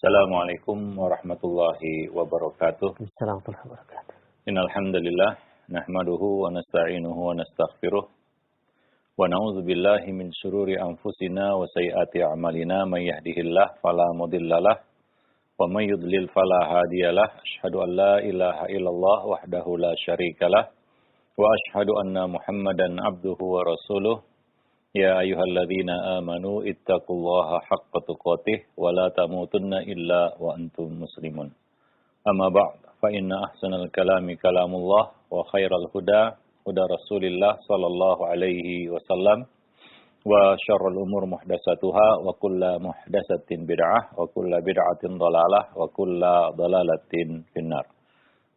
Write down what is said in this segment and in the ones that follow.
Assalamualaikum warahmatullahi wabarakatuh. Assalamualaikum warahmatullahi wabarakatuh. Innal hamdalillah nahmaduhu wa nasta'inuhu wa nastaghfiruh wa na'udzu billahi min shururi anfusina wa sayyiati a'malina may yahdihillahu fala mudhillalah wa may yudlil fala hadiyalah. Asyhadu an la ilaha illallah wahdahu la syarikalah wa asyhadu anna Muhammadan abduhu wa rasuluh. Ya ayyuhalladzina amanu ittaqullaha haqqa tuqatih wa la tamutunna illa wa antum muslimun. Amma ba'd, fa inna ahsanal kalami kalamullah wa khairal huda huda Rasulillah sallallahu alaihi wasallam wa syarrul umur muhdatsatuha wa kullu muhdatsatin bid'ah wa kullu bid'atin dhalalah wa kullu dhalalatin finnar.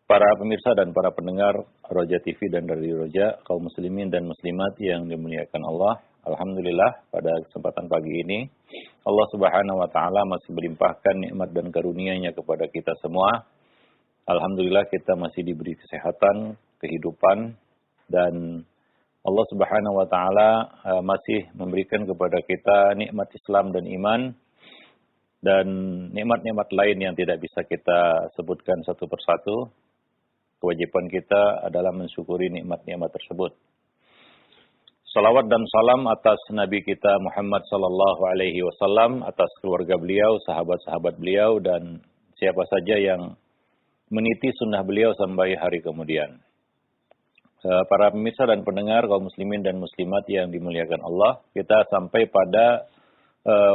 Para pemirsa dan para pendengar Roja TV dan Radio Roja, kaum muslimin dan muslimat yang dimuliakan Allah, alhamdulillah pada kesempatan pagi ini Allah Subhanahu wa taala masih melimpahkan nikmat dan karunia-Nya kepada kita semua. Alhamdulillah kita masih diberi kesehatan, kehidupan, dan Allah Subhanahu wa taala masih memberikan kepada kita nikmat Islam dan iman dan nikmat-nikmat lain yang tidak bisa kita sebutkan satu persatu. Kewajiban kita adalah mensyukuri nikmat-nikmat tersebut. Salawat dan salam atas Nabi kita Muhammad sallallahu alaihi wasallam, atas keluarga beliau, sahabat-sahabat beliau, dan siapa saja yang meniti sunnah beliau sampai hari kemudian. Para pemirsa dan pendengar kaum muslimin dan muslimat yang dimuliakan Allah, kita sampai pada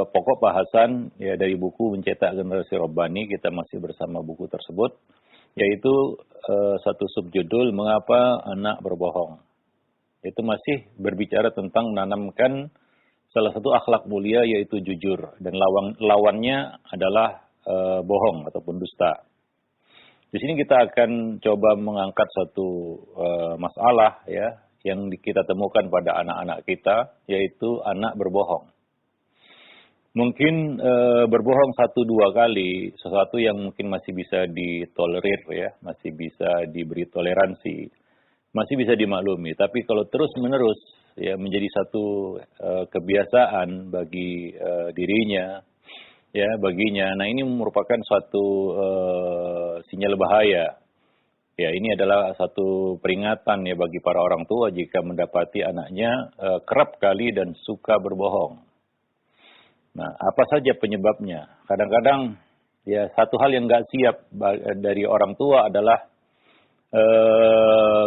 pokok bahasan ya dari buku Mencetak Generasi Rabbani. Kita masih bersama buku tersebut, yaitu satu subjudul Mengapa Anak Berbohong. Itu masih berbicara tentang menanamkan salah satu akhlak mulia, yaitu jujur, dan lawannya adalah bohong ataupun dusta. Di sini kita akan coba mengangkat satu masalah ya yang kita temukan pada anak-anak kita, yaitu anak berbohong. Mungkin berbohong 1-2 kali, sesuatu yang mungkin masih bisa ditolerir ya, masih bisa diberi toleransi, masih bisa dimaklumi. Tapi kalau terus-menerus ya menjadi satu kebiasaan bagi dirinya, ya baginya, nah ini merupakan suatu sinyal bahaya. Ya, ini adalah satu peringatan ya bagi para orang tua jika mendapati anaknya kerap kali dan suka berbohong. Nah, apa saja penyebabnya? Kadang-kadang ya satu hal yang nggak siap dari orang tua adalah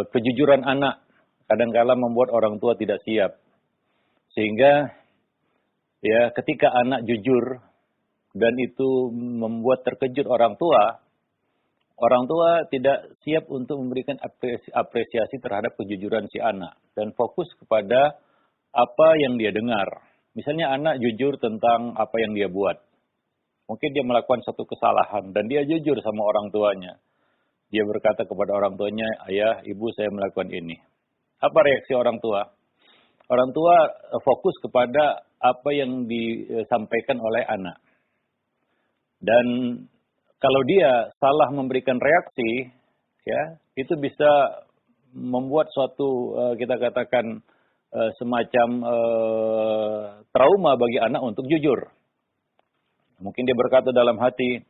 kejujuran anak. Kadang-kala membuat orang tua tidak siap. Sehingga ya ketika anak jujur dan itu membuat terkejut orang tua tidak siap untuk memberikan apresiasi terhadap kejujuran si anak dan fokus kepada apa yang dia dengar. Misalnya anak jujur tentang apa yang dia buat. Mungkin dia melakukan satu kesalahan dan dia jujur sama orang tuanya. Dia berkata kepada orang tuanya, "Ayah, ibu, saya melakukan ini." Apa reaksi orang tua? Orang tua fokus kepada apa yang disampaikan oleh anak. Dan kalau dia salah memberikan reaksi, ya, itu bisa membuat suatu kita katakan semacam trauma bagi anak untuk jujur. Mungkin dia berkata dalam hati,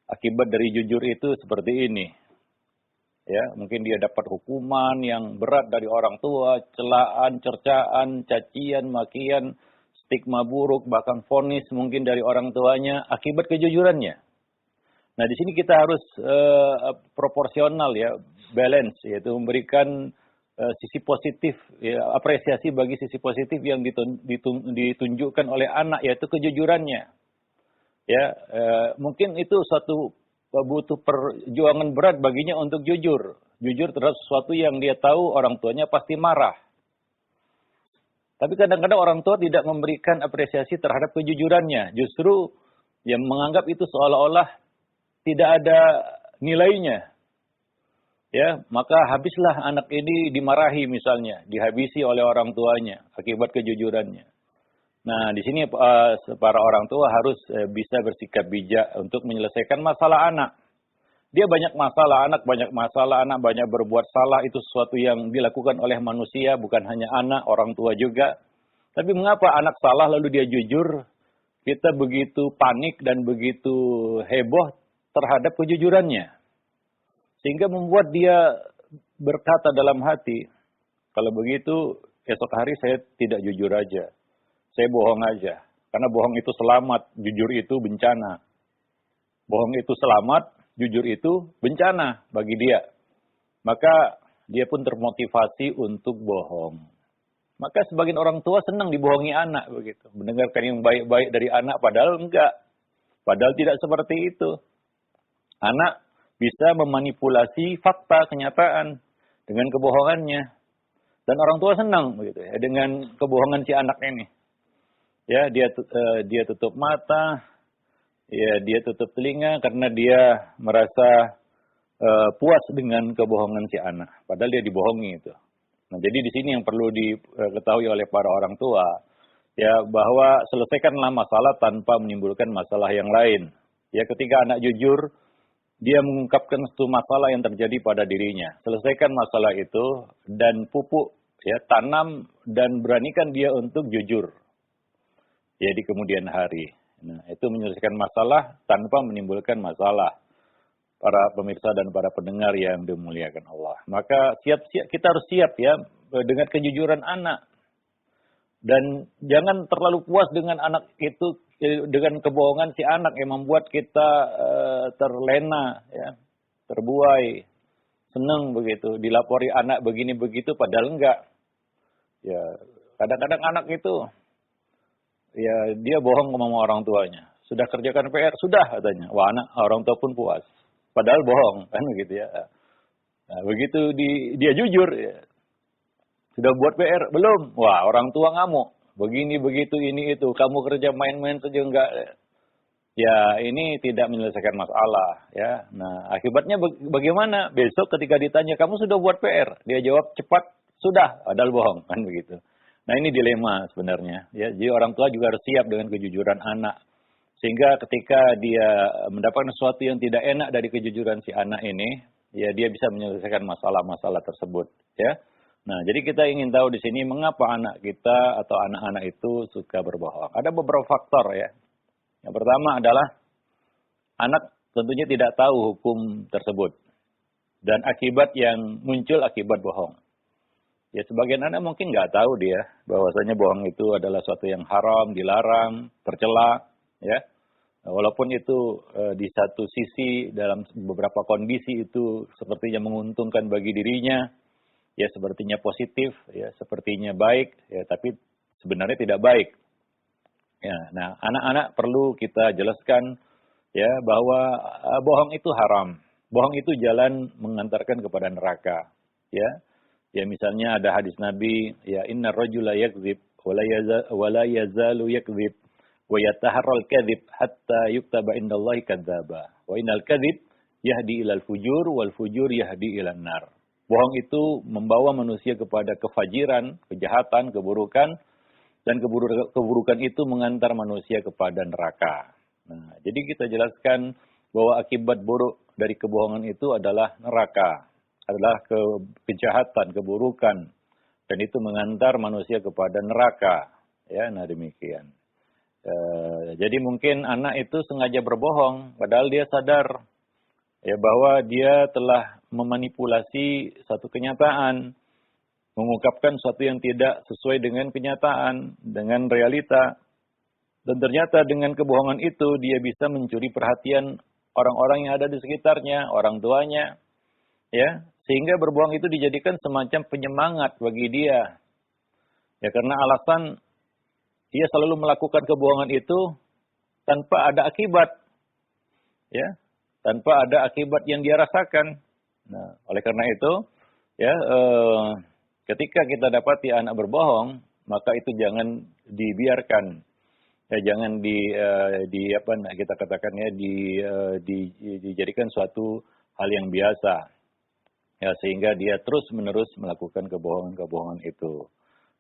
akibat dari jujur itu seperti ini. Ya, mungkin dia dapat hukuman yang berat dari orang tua, celaan, cercaan, cacian, makian, stigma buruk, bahkan vonis mungkin dari orang tuanya akibat kejujurannya. Nah, di sini kita harus proporsional ya, balance, yaitu memberikan sisi positif, ya, apresiasi bagi sisi positif yang ditunjukkan oleh anak, yaitu kejujurannya. Ya, mungkin itu suatu butuh perjuangan berat baginya untuk jujur terhadap sesuatu yang dia tahu orang tuanya pasti marah. Tapi kadang-kadang orang tua tidak memberikan apresiasi terhadap kejujurannya, justru yang menganggap itu seolah-olah tidak ada nilainya. Ya, maka habislah anak ini dimarahi misalnya, dihabisi oleh orang tuanya akibat kejujurannya. Nah, di sini para orang tua harus bisa bersikap bijak untuk menyelesaikan masalah anak. Dia banyak masalah, anak banyak berbuat salah, itu sesuatu yang dilakukan oleh manusia, bukan hanya anak, orang tua juga. Tapi mengapa anak salah lalu dia jujur? kita begitu panik dan begitu heboh terhadap kejujurannya. Sehingga membuat dia berkata dalam hati, kalau begitu esok hari saya tidak jujur aja. Saya bohong aja. Karena bohong itu selamat, jujur itu bencana. Bohong itu selamat, jujur itu bencana bagi dia. Maka dia pun termotivasi untuk bohong. Maka sebagian orang tua senang dibohongi anak begitu. Mendengarkan yang baik-baik dari anak padahal enggak. Padahal tidak seperti itu. Anak bisa memanipulasi fakta, kenyataan dengan kebohongannya. Dan orang tua senang begitu ya dengan kebohongan si anak ini. Ya, dia tutup mata, ya dia tutup telinga karena dia merasa puas dengan kebohongan si anak. Padahal dia dibohongi itu. Nah, jadi di sini yang perlu diketahui oleh para orang tua, ya bahwa selesaikanlah masalah tanpa menimbulkan masalah yang lain. Ya, ketika anak jujur, dia mengungkapkan satu masalah yang terjadi pada dirinya. Selesaikan masalah itu dan pupuk, ya tanam dan beranikan dia untuk jujur. Ya di kemudian hari. Nah, itu menyelesaikan masalah tanpa menimbulkan masalah. Para pemirsa dan para pendengar yang dimuliakan Allah. Maka kita harus siap ya dengan kejujuran anak. Dan jangan terlalu puas dengan anak itu, dengan kebohongan si anak yang membuat kita terlena, ya, terbuai, senang begitu. Dilapori anak begini begitu, padahal enggak. Ya, kadang-kadang anak itu, ya dia bohong sama orang tuanya. Sudah kerjakan PR, sudah katanya. Wah, orang tua pun puas. Padahal bohong, kan begitu ya. Nah, begitu dia jujur, ya. Sudah buat PR? Belum. Wah, orang tua ngamuk. Begini, begitu, ini, itu. Kamu kerja main-main saja enggak. Ya, ini tidak menyelesaikan masalah. Ya. Nah, akibatnya bagaimana? Besok ketika ditanya, kamu sudah buat PR? Dia jawab cepat, sudah. Padahal bohong, kan begitu. Nah, ini dilema sebenarnya. Ya, jadi orang tua juga harus siap dengan kejujuran anak. Sehingga ketika dia mendapatkan sesuatu yang tidak enak dari kejujuran si anak ini, ya dia bisa menyelesaikan masalah-masalah tersebut. Ya. Nah, jadi kita ingin tahu di sini mengapa anak kita atau anak-anak itu suka berbohong. Ada beberapa faktor ya. Yang pertama adalah anak tentunya tidak tahu hukum tersebut dan akibat yang muncul akibat bohong. Ya sebagian anak mungkin nggak tahu dia bahwasanya bohong itu adalah suatu yang haram, dilarang, tercela, ya. Walaupun itu di satu sisi dalam beberapa kondisi itu sepertinya menguntungkan bagi dirinya, ya sepertinya positif, ya sepertinya baik, ya tapi sebenarnya tidak baik. Ya, nah anak-anak perlu kita jelaskan ya bahwa bohong itu haram, bohong itu jalan mengantarkan kepada neraka, ya. Ya misalnya ada hadis Nabi, ya innar rajula yakdzib wa la yazalu yakdzib wa yataharral kadzib hatta yuktaba indallahi kadzdzaba. Wa innal kadzib yahdi ilal fujur wal fujur yahdi ilan nar. Bohong itu membawa manusia kepada kefajiran, kejahatan, keburukan, dan keburukan itu mengantar manusia kepada neraka. Nah, jadi kita jelaskan bahwa akibat buruk dari kebohongan itu adalah neraka, adalah kejahatan, keburukan, dan itu mengantar manusia kepada neraka. Ya, nah demikian. Jadi mungkin anak itu sengaja berbohong, padahal dia sadar ya bahwa dia telah memanipulasi satu kenyataan, mengungkapkan sesuatu yang tidak sesuai dengan kenyataan, dengan realita. Dan ternyata dengan kebohongan itu dia bisa mencuri perhatian orang-orang yang ada di sekitarnya, orang tuanya. Ya, sehingga berbohong itu dijadikan semacam penyemangat bagi dia. Ya karena alasan dia selalu melakukan kebohongan itu tanpa ada akibat. Ya, tanpa ada akibat yang dia rasakan. Nah, oleh karena itu, ya ketika kita dapati anak berbohong, maka itu jangan dibiarkan. Ya, jangan kita katakan ya dijadikan suatu hal yang biasa. Ya, sehingga dia terus-menerus melakukan kebohongan-kebohongan itu.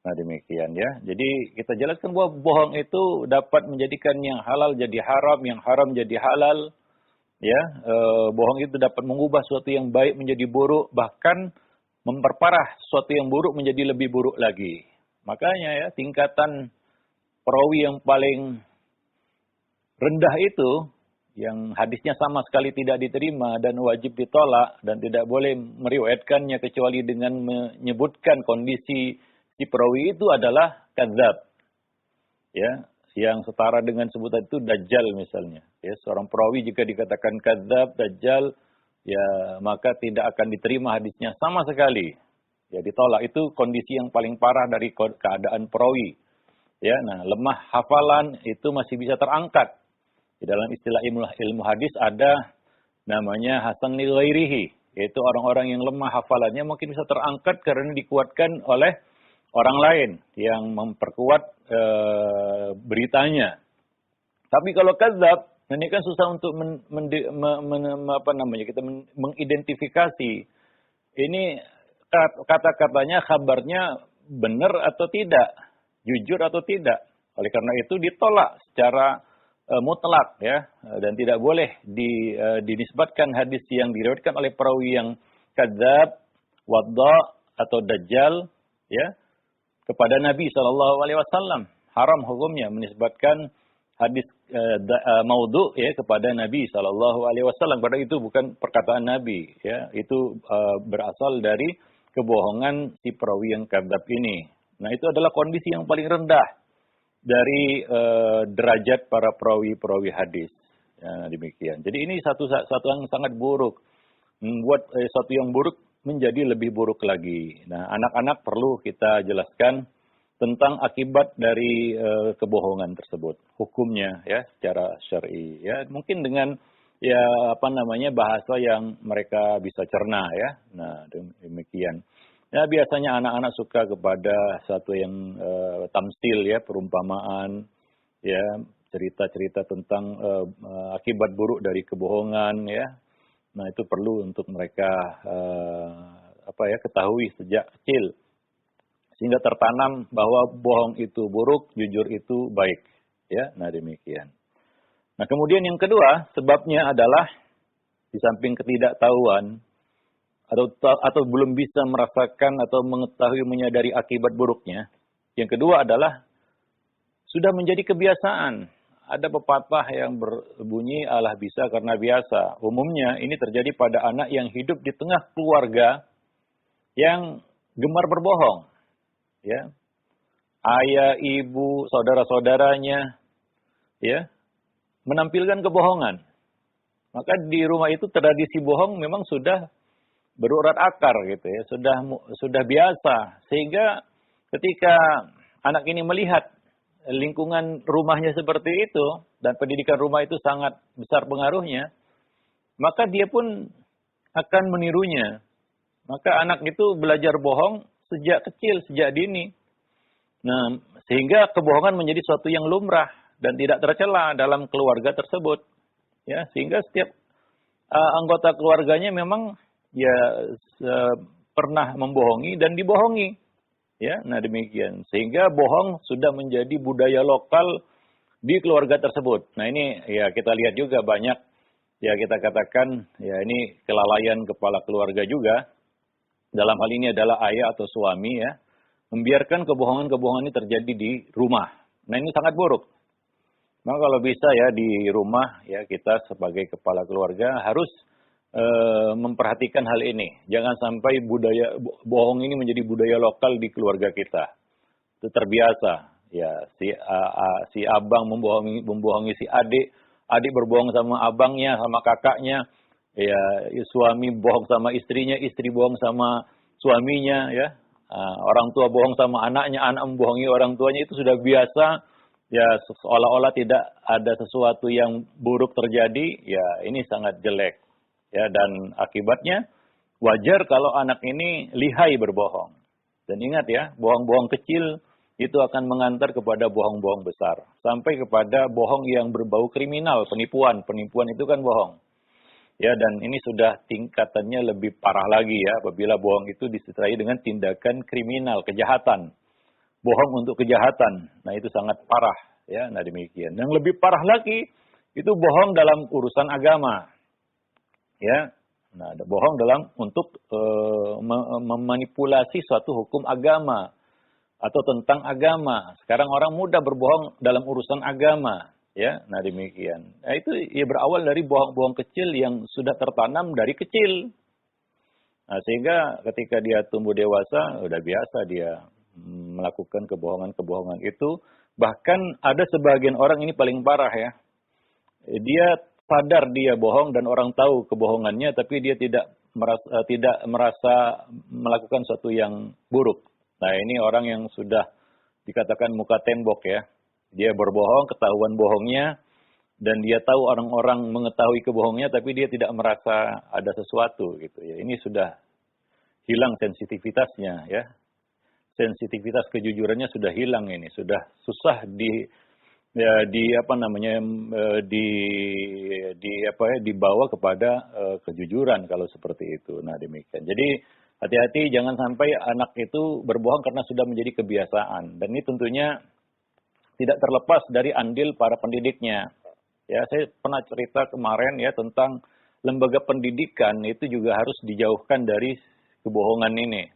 Nah, demikian ya. Jadi kita jelaskan bahwa bohong itu dapat menjadikan yang halal jadi haram, yang haram jadi halal. Ya, bohong itu dapat mengubah sesuatu yang baik menjadi buruk, bahkan memperparah sesuatu yang buruk menjadi lebih buruk lagi. Makanya ya, tingkatan perawi yang paling rendah itu, yang hadisnya sama sekali tidak diterima dan wajib ditolak dan tidak boleh meriwayatkannya kecuali dengan menyebutkan kondisi si perawi itu adalah kadzab. Ya, yang setara dengan sebutan itu dajjal misalnya. Ya, seorang perawi jika dikatakan kadzab, dajjal, ya maka tidak akan diterima hadisnya sama sekali. Ya, ditolak. Itu kondisi yang paling parah dari keadaan perawi. Ya, nah, lemah hafalan itu masih bisa terangkat. Di dalam istilah ilmu hadis ada namanya hasan li ghairihi, yaitu orang-orang yang lemah hafalannya mungkin bisa terangkat karena dikuatkan oleh orang lain yang memperkuat beritanya. Tapi kalau kadzab, ini kan susah untuk kita mengidentifikasi ini kata-katanya, kabarnya benar atau tidak, jujur atau tidak. Oleh karena itu ditolak secara mutlak, ya, dan tidak boleh dinisbatkan hadis yang diriwayatkan oleh perawi yang kadzab, wadda atau dajjal, ya, kepada Nabi SAW. Haram hukumnya menisbatkan hadis maudhu, ya, kepada Nabi SAW. Padahal itu bukan perkataan Nabi, ya, itu berasal dari kebohongan si perawi yang kadzab ini. Nah, itu adalah kondisi yang paling rendah dari derajat para perawi-perawi hadis. Ya, demikian. Jadi ini satu yang sangat buruk. Membuat satu yang buruk menjadi lebih buruk lagi. Nah, anak-anak perlu kita jelaskan tentang akibat dari kebohongan tersebut. Hukumnya, ya, secara syar'i. Ya, mungkin dengan bahasa yang mereka bisa cerna, ya. Nah, demikian. Ya, biasanya anak-anak suka kepada satu yang tamsil, ya, perumpamaan, ya, cerita-cerita tentang akibat buruk dari kebohongan, ya. Nah, itu perlu untuk mereka ketahui sejak kecil, sehingga tertanam bahwa bohong itu buruk, jujur itu baik, ya. Nah, demikian. Nah, kemudian yang kedua, sebabnya adalah di samping ketidaktahuan atau belum bisa merasakan atau mengetahui, menyadari akibat buruknya. Yang kedua adalah sudah menjadi kebiasaan. Ada pepatah yang berbunyi Allah bisa karena biasa. Umumnya ini terjadi pada anak yang hidup di tengah keluarga yang gemar berbohong. Ya. Ayah, ibu, saudara-saudaranya, ya, menampilkan kebohongan. Maka di rumah itu tradisi bohong memang sudah berurat akar gitu, ya, sudah biasa, sehingga ketika anak ini melihat lingkungan rumahnya seperti itu dan pendidikan rumah itu sangat besar pengaruhnya, maka dia pun akan menirunya. Maka anak itu belajar bohong sejak kecil, sejak dini. Nah, sehingga kebohongan menjadi suatu yang lumrah dan tidak tercela dalam keluarga tersebut. Ya, sehingga setiap anggota keluarganya memang pernah membohongi dan dibohongi. Ya, nah demikian. Sehingga bohong sudah menjadi budaya lokal di keluarga tersebut. Nah, ini ya kita lihat juga banyak, ya kita katakan, ya ini kelalaian kepala keluarga juga. Dalam hal ini adalah ayah atau suami, ya, membiarkan kebohongan-kebohongan ini terjadi di rumah. Nah, ini sangat buruk. Maka kalau bisa, ya, di rumah, ya, kita sebagai kepala keluarga harus memperhatikan hal ini. Jangan sampai budaya bohong ini menjadi budaya lokal di keluarga kita. Itu terbiasa. Ya, si abang membohongi si adik, adik berbohong sama abangnya, sama kakaknya, ya, suami bohong sama istrinya, istri bohong sama suaminya, ya. Orang tua bohong sama anaknya, anak membohongi orang tuanya, itu sudah biasa. Ya, seolah-olah tidak ada sesuatu yang buruk terjadi, ya ini sangat jelek. Ya, dan akibatnya wajar kalau anak ini lihai berbohong. Dan ingat, ya, bohong-bohong kecil itu akan mengantar kepada bohong-bohong besar. Sampai kepada bohong yang berbau kriminal, penipuan. Penipuan itu kan bohong. Ya, dan ini sudah tingkatannya lebih parah lagi, ya, apabila bohong itu disertai dengan tindakan kriminal, kejahatan. Bohong untuk kejahatan. Nah, itu sangat parah, ya. Nah, demikian. Yang lebih parah lagi itu bohong dalam urusan agama. Ya. Nah, ada bohong untuk memanipulasi suatu hukum agama atau tentang agama. Sekarang orang mudah berbohong dalam urusan agama. Ya, nah demikian. Nah, itu ya berawal dari bohong-bohong kecil yang sudah tertanam dari kecil. Nah, sehingga ketika dia tumbuh dewasa, udah biasa dia melakukan kebohongan-kebohongan itu. Bahkan ada sebagian orang ini paling parah ya. Dia sadar dia bohong dan orang tahu kebohongannya, tapi dia tidak merasa melakukan sesuatu yang buruk. Nah, ini orang yang sudah dikatakan muka tembok ya. Dia berbohong, ketahuan bohongnya, dan dia tahu orang-orang mengetahui kebohongnya, tapi dia tidak merasa ada sesuatu gitu ya. Ini sudah hilang sensitivitasnya ya. Sensitivitas kejujurannya sudah hilang ini, sudah susah dibawa kepada kejujuran kalau seperti itu. Nah, demikian. Jadi hati-hati jangan sampai anak itu berbohong karena sudah menjadi kebiasaan, dan ini tentunya tidak terlepas dari andil para pendidiknya. Ya, saya pernah cerita kemarin ya tentang lembaga pendidikan itu juga harus dijauhkan dari kebohongan ini.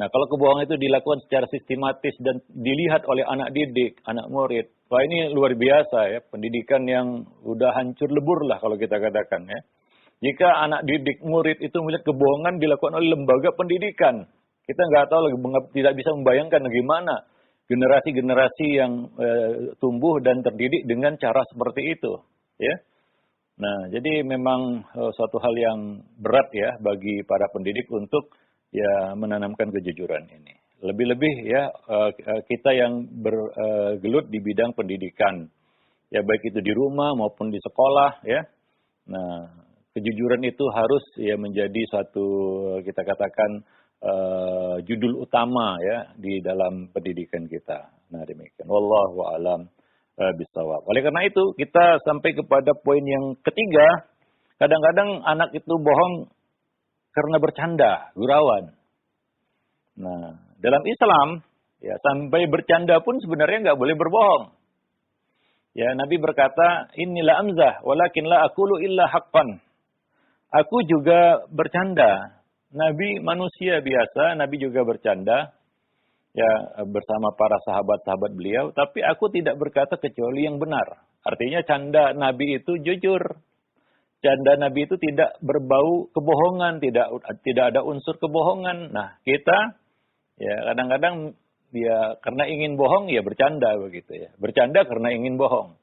Nah, kalau kebohongan itu dilakukan secara sistematis dan dilihat oleh anak didik, anak murid, wah ini luar biasa ya, pendidikan yang udah hancur lebur lah kalau kita katakan ya. Jika anak didik murid itu melihat kebohongan dilakukan oleh lembaga pendidikan, kita nggak tahu lagi, tidak bisa membayangkan bagaimana generasi-generasi yang tumbuh dan terdidik dengan cara seperti itu, ya. Nah, jadi memang suatu hal yang berat ya bagi para pendidik untuk ya menanamkan kejujuran ini. Lebih-lebih ya kita yang bergelut di bidang pendidikan, ya baik itu di rumah maupun di sekolah ya. Nah, kejujuran itu harus ya menjadi suatu kita katakan judul utama ya di dalam pendidikan kita. Nah, demikian. Wallahu a'lam bishawab. Oleh karena itu kita sampai kepada poin yang ketiga. Kadang-kadang anak itu bohong karena bercanda, gurauan. Nah, dalam Islam ya sampai bercanda pun sebenarnya nggak boleh berbohong. Ya, Nabi berkata, "Inilah amzah, walakin la aqulu illa haqqan." Aku juga bercanda. Nabi manusia biasa, Nabi juga bercanda ya bersama para sahabat-sahabat beliau, tapi aku tidak berkata kecuali yang benar. Artinya canda Nabi itu jujur. Canda Nabi itu tidak berbau kebohongan, tidak ada unsur kebohongan. Nah, kita ya kadang-kadang ya karena ingin bohong ya bercanda begitu ya. Bercanda karena ingin bohong.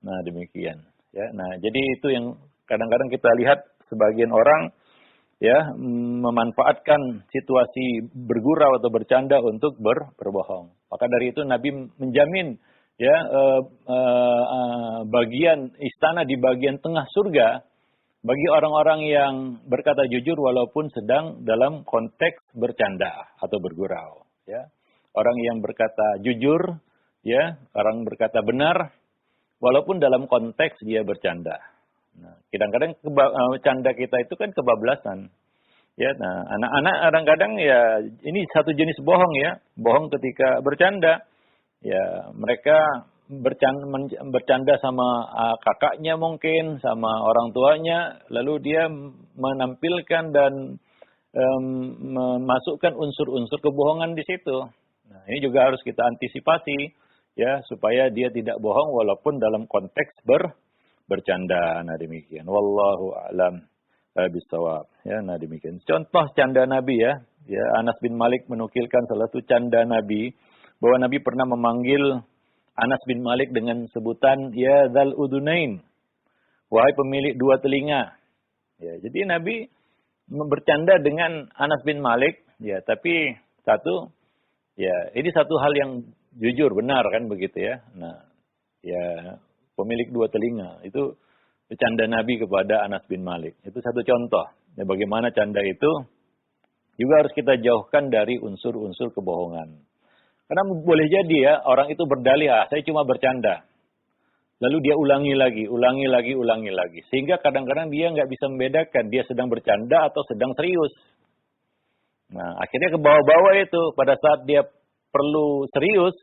Nah, demikian ya. Nah, jadi itu yang kadang-kadang kita lihat sebagian orang ya memanfaatkan situasi bergurau atau bercanda untuk berbohong. Maka dari itu Nabi menjamin ya bagian istana di bagian tengah surga bagi orang-orang yang berkata jujur walaupun sedang dalam konteks bercanda atau bergurau ya. Orang yang berkata jujur ya, orang berkata benar walaupun dalam konteks dia bercanda. Nah, kadang-kadang canda kita itu kan kebablasan. Ya, nah anak-anak kadang-kadang ya ini satu jenis bohong ya, bohong ketika bercanda. Ya, mereka bercanda sama kakaknya mungkin, sama orang tuanya, lalu dia menampilkan dan memasukkan unsur-unsur kebohongan di situ. Nah, ini juga harus kita antisipasi ya supaya dia tidak bohong walaupun dalam konteks bercanda. Nah, demikian. Wallahu a'lam bishawab. Ya, nah demikian. Contoh canda Nabi ya. Ya, Anas bin Malik menukilkan salah satu canda Nabi bahwa Nabi pernah memanggil Anas bin Malik dengan sebutan ya dzal udunain. Wahai pemilik dua telinga. Ya, jadi Nabi bercanda dengan Anas bin Malik ya, tapi satu ya ini satu hal yang jujur benar kan begitu ya. Nah, ya pemilik dua telinga itu canda Nabi kepada Anas bin Malik. Itu satu contoh. Ya, bagaimana canda itu juga harus kita jauhkan dari unsur-unsur kebohongan. Karena boleh jadi ya, orang itu berdalih, saya cuma bercanda. Lalu dia ulangi lagi. Sehingga kadang-kadang dia nggak bisa membedakan, dia sedang bercanda atau sedang serius. Nah, akhirnya ke bawah-bawah itu, pada saat dia perlu serius,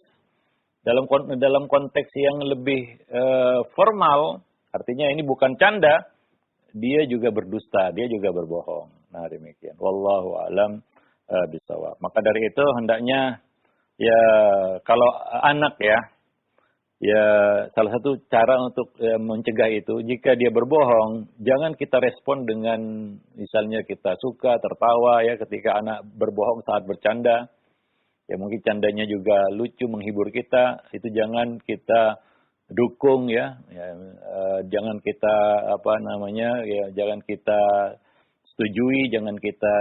dalam konteks yang lebih formal, artinya ini bukan canda, dia juga berdusta, dia juga berbohong. Nah, demikian. Wallahu a'lam bishawab. Maka dari itu hendaknya ya kalau anak ya Ya, salah satu cara untuk mencegah itu, jika dia berbohong, jangan kita respon dengan misalnya kita suka, tertawa ya ketika anak berbohong saat bercanda. Ya mungkin candanya juga lucu, menghibur kita, itu jangan kita dukung ya, jangan kita jangan kita setujui, jangan kita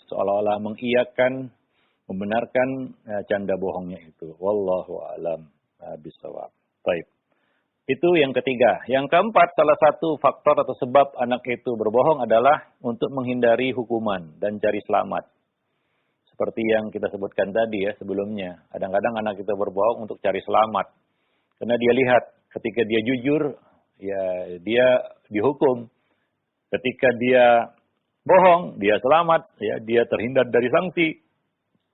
seolah-olah mengiyakan, membenarkan canda bohongnya itu. Wallahu a'lam bishawab. Baik. Itu yang ketiga. Yang keempat, salah satu faktor atau sebab anak itu berbohong adalah untuk menghindari hukuman dan cari selamat. Seperti yang kita sebutkan tadi ya sebelumnya. Kadang-kadang anak kita berbohong untuk cari selamat. Karena dia lihat ketika dia jujur, ya dia dihukum. Ketika dia bohong, dia selamat, ya dia terhindar dari sanksi.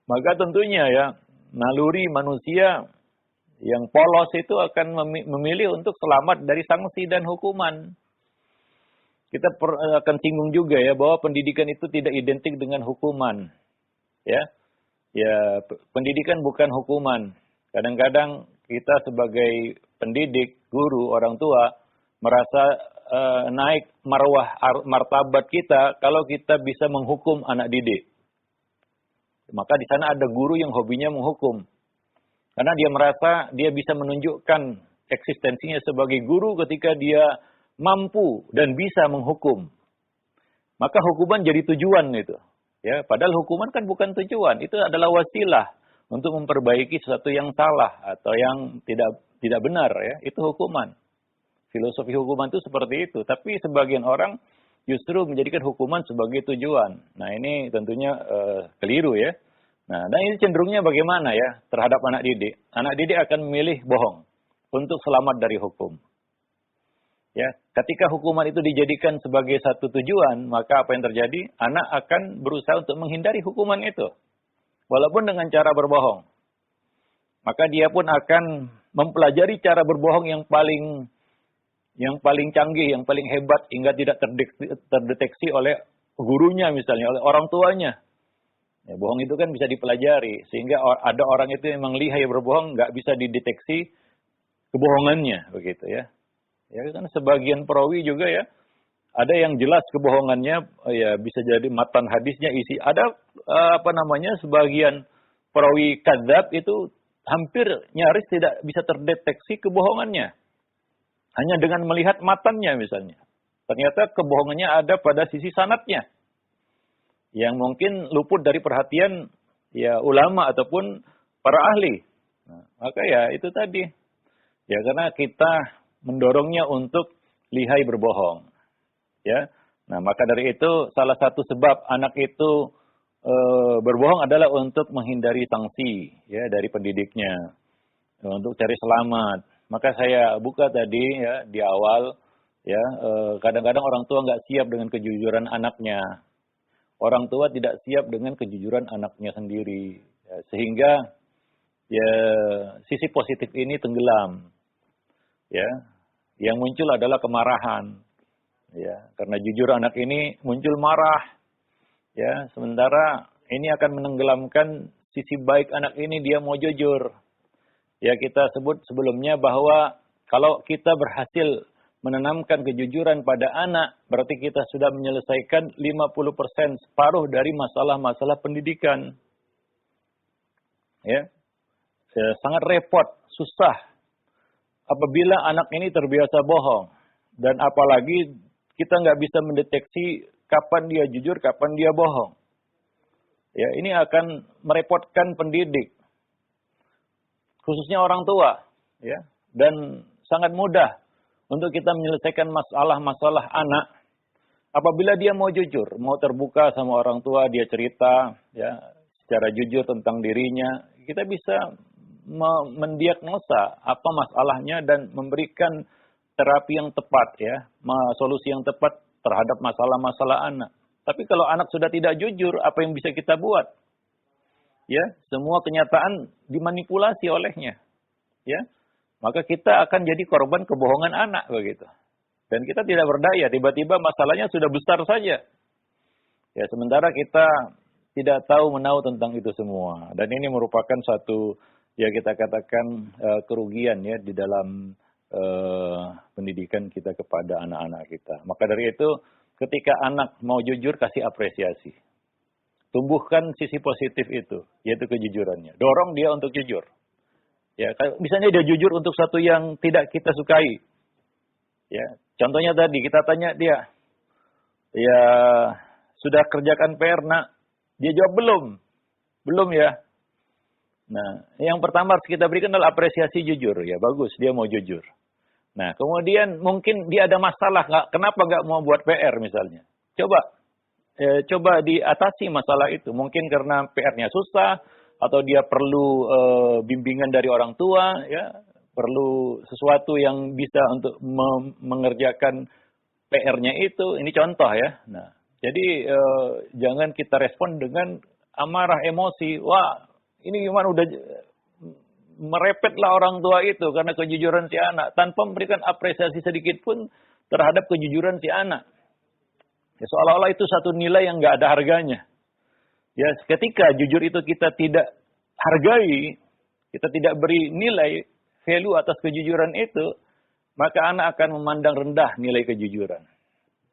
Maka tentunya ya naluri manusia yang polos itu akan memilih untuk selamat dari sanksi dan hukuman. Kita akan singgung juga ya bahwa pendidikan itu tidak identik dengan hukuman. Ya, pendidikan bukan hukuman. Kadang-kadang kita sebagai pendidik, guru, orang tua merasa naik martabat kita kalau kita bisa menghukum anak didik. Maka di sana ada guru yang hobinya menghukum. Karena dia merasa dia bisa menunjukkan eksistensinya sebagai guru ketika dia mampu dan bisa menghukum. Maka hukuman jadi tujuan itu. Ya, padahal hukuman kan bukan tujuan, itu adalah wasilah untuk memperbaiki sesuatu yang salah atau yang tidak benar ya, itu hukuman. Filosofi hukuman itu seperti itu, tapi sebagian orang justru menjadikan hukuman sebagai tujuan. Nah, ini tentunya keliru ya. Nah, dan ini cenderungnya bagaimana ya terhadap anak didik? Anak didik akan memilih bohong untuk selamat dari hukum. Ya, ketika hukuman itu dijadikan sebagai satu tujuan, maka apa yang terjadi? Anak akan berusaha untuk menghindari hukuman itu. Walaupun dengan cara berbohong. Maka dia pun akan mempelajari cara berbohong yang paling canggih, yang paling hebat hingga tidak terdeteksi oleh gurunya misalnya, oleh orang tuanya. Ya, bohong itu kan bisa dipelajari. Sehingga ada orang itu memang lihai berbohong, nggak bisa dideteksi kebohongannya, begitu ya. Ya kan sebagian perawi juga ya, ada yang jelas kebohongannya, ya bisa jadi matan hadisnya isi. Ada sebagian perawi kadzab itu hampir nyaris tidak bisa terdeteksi kebohongannya. Hanya dengan melihat matannya misalnya. Ternyata kebohongannya ada pada sisi sanadnya. Yang mungkin luput dari perhatian ya ulama ataupun para ahli. Nah, maka ya itu tadi. Ya karena kita mendorongnya untuk lihai berbohong. Ya. Nah, maka dari itu salah satu sebab anak itu berbohong adalah untuk menghindari sanksi ya dari pendidiknya. Untuk cari selamat. Maka saya buka tadi ya di awal ya kadang-kadang orang tua nggak siap dengan kejujuran anaknya. Orang tua tidak siap dengan kejujuran anaknya sendiri. Ya, sehingga ya sisi positif ini tenggelam. Ya, yang muncul adalah kemarahan. Ya, karena jujur anak ini muncul marah. Ya, sementara ini akan menenggelamkan sisi baik anak ini, dia mau jujur. Ya, kita sebut sebelumnya bahwa kalau kita berhasil menanamkan kejujuran pada anak, berarti kita sudah menyelesaikan 50% separuh dari masalah-masalah pendidikan. Ya, sangat repot, susah apabila anak ini terbiasa bohong. Dan apalagi kita nggak bisa mendeteksi kapan dia jujur, kapan dia bohong. Ya, ini akan merepotkan pendidik. Khususnya orang tua. Ya, dan sangat mudah untuk kita menyelesaikan masalah-masalah anak. Apabila dia mau jujur, mau terbuka sama orang tua, dia cerita ya secara jujur tentang dirinya, kita bisa mendiagnosa apa masalahnya dan memberikan terapi yang tepat ya, solusi yang tepat terhadap masalah-masalah anak. Tapi kalau anak sudah tidak jujur, apa yang bisa kita buat? Ya, semua kenyataan dimanipulasi olehnya. Ya. Maka kita akan jadi korban kebohongan anak begitu. Dan kita tidak berdaya, tiba-tiba masalahnya sudah besar saja. Ya, sementara kita tidak tahu menahu tentang itu semua. Dan ini merupakan satu ya kita katakan kerugian ya di dalam pendidikan kita kepada anak-anak kita. Maka dari itu ketika anak mau jujur, kasih apresiasi. Tumbuhkan sisi positif itu, yaitu kejujurannya. Dorong dia untuk jujur. Ya, misalnya dia jujur untuk satu yang tidak kita sukai. Ya, contohnya tadi kita tanya dia, ya sudah kerjakan PR nak? Dia jawab belum. Belum ya. Nah, yang pertama harus kita berikan adalah apresiasi jujur. Ya bagus, dia mau jujur. Nah, kemudian mungkin dia ada masalah, kenapa nggak mau buat PR misalnya. Coba diatasi masalah itu. Mungkin karena PR-nya susah, atau dia perlu bimbingan dari orang tua, ya perlu sesuatu yang bisa untuk mengerjakan PR-nya itu. Ini contoh ya. Nah, jadi jangan kita respon dengan amarah, emosi. Wah, ini gimana udah merepetlah orang tua itu karena kejujuran si anak tanpa memberikan apresiasi sedikit pun terhadap kejujuran si anak. Ya, seolah-olah itu satu nilai yang nggak ada harganya. Ya, ketika jujur itu kita tidak hargai, kita tidak beri nilai value atas kejujuran itu, maka anak akan memandang rendah nilai kejujuran.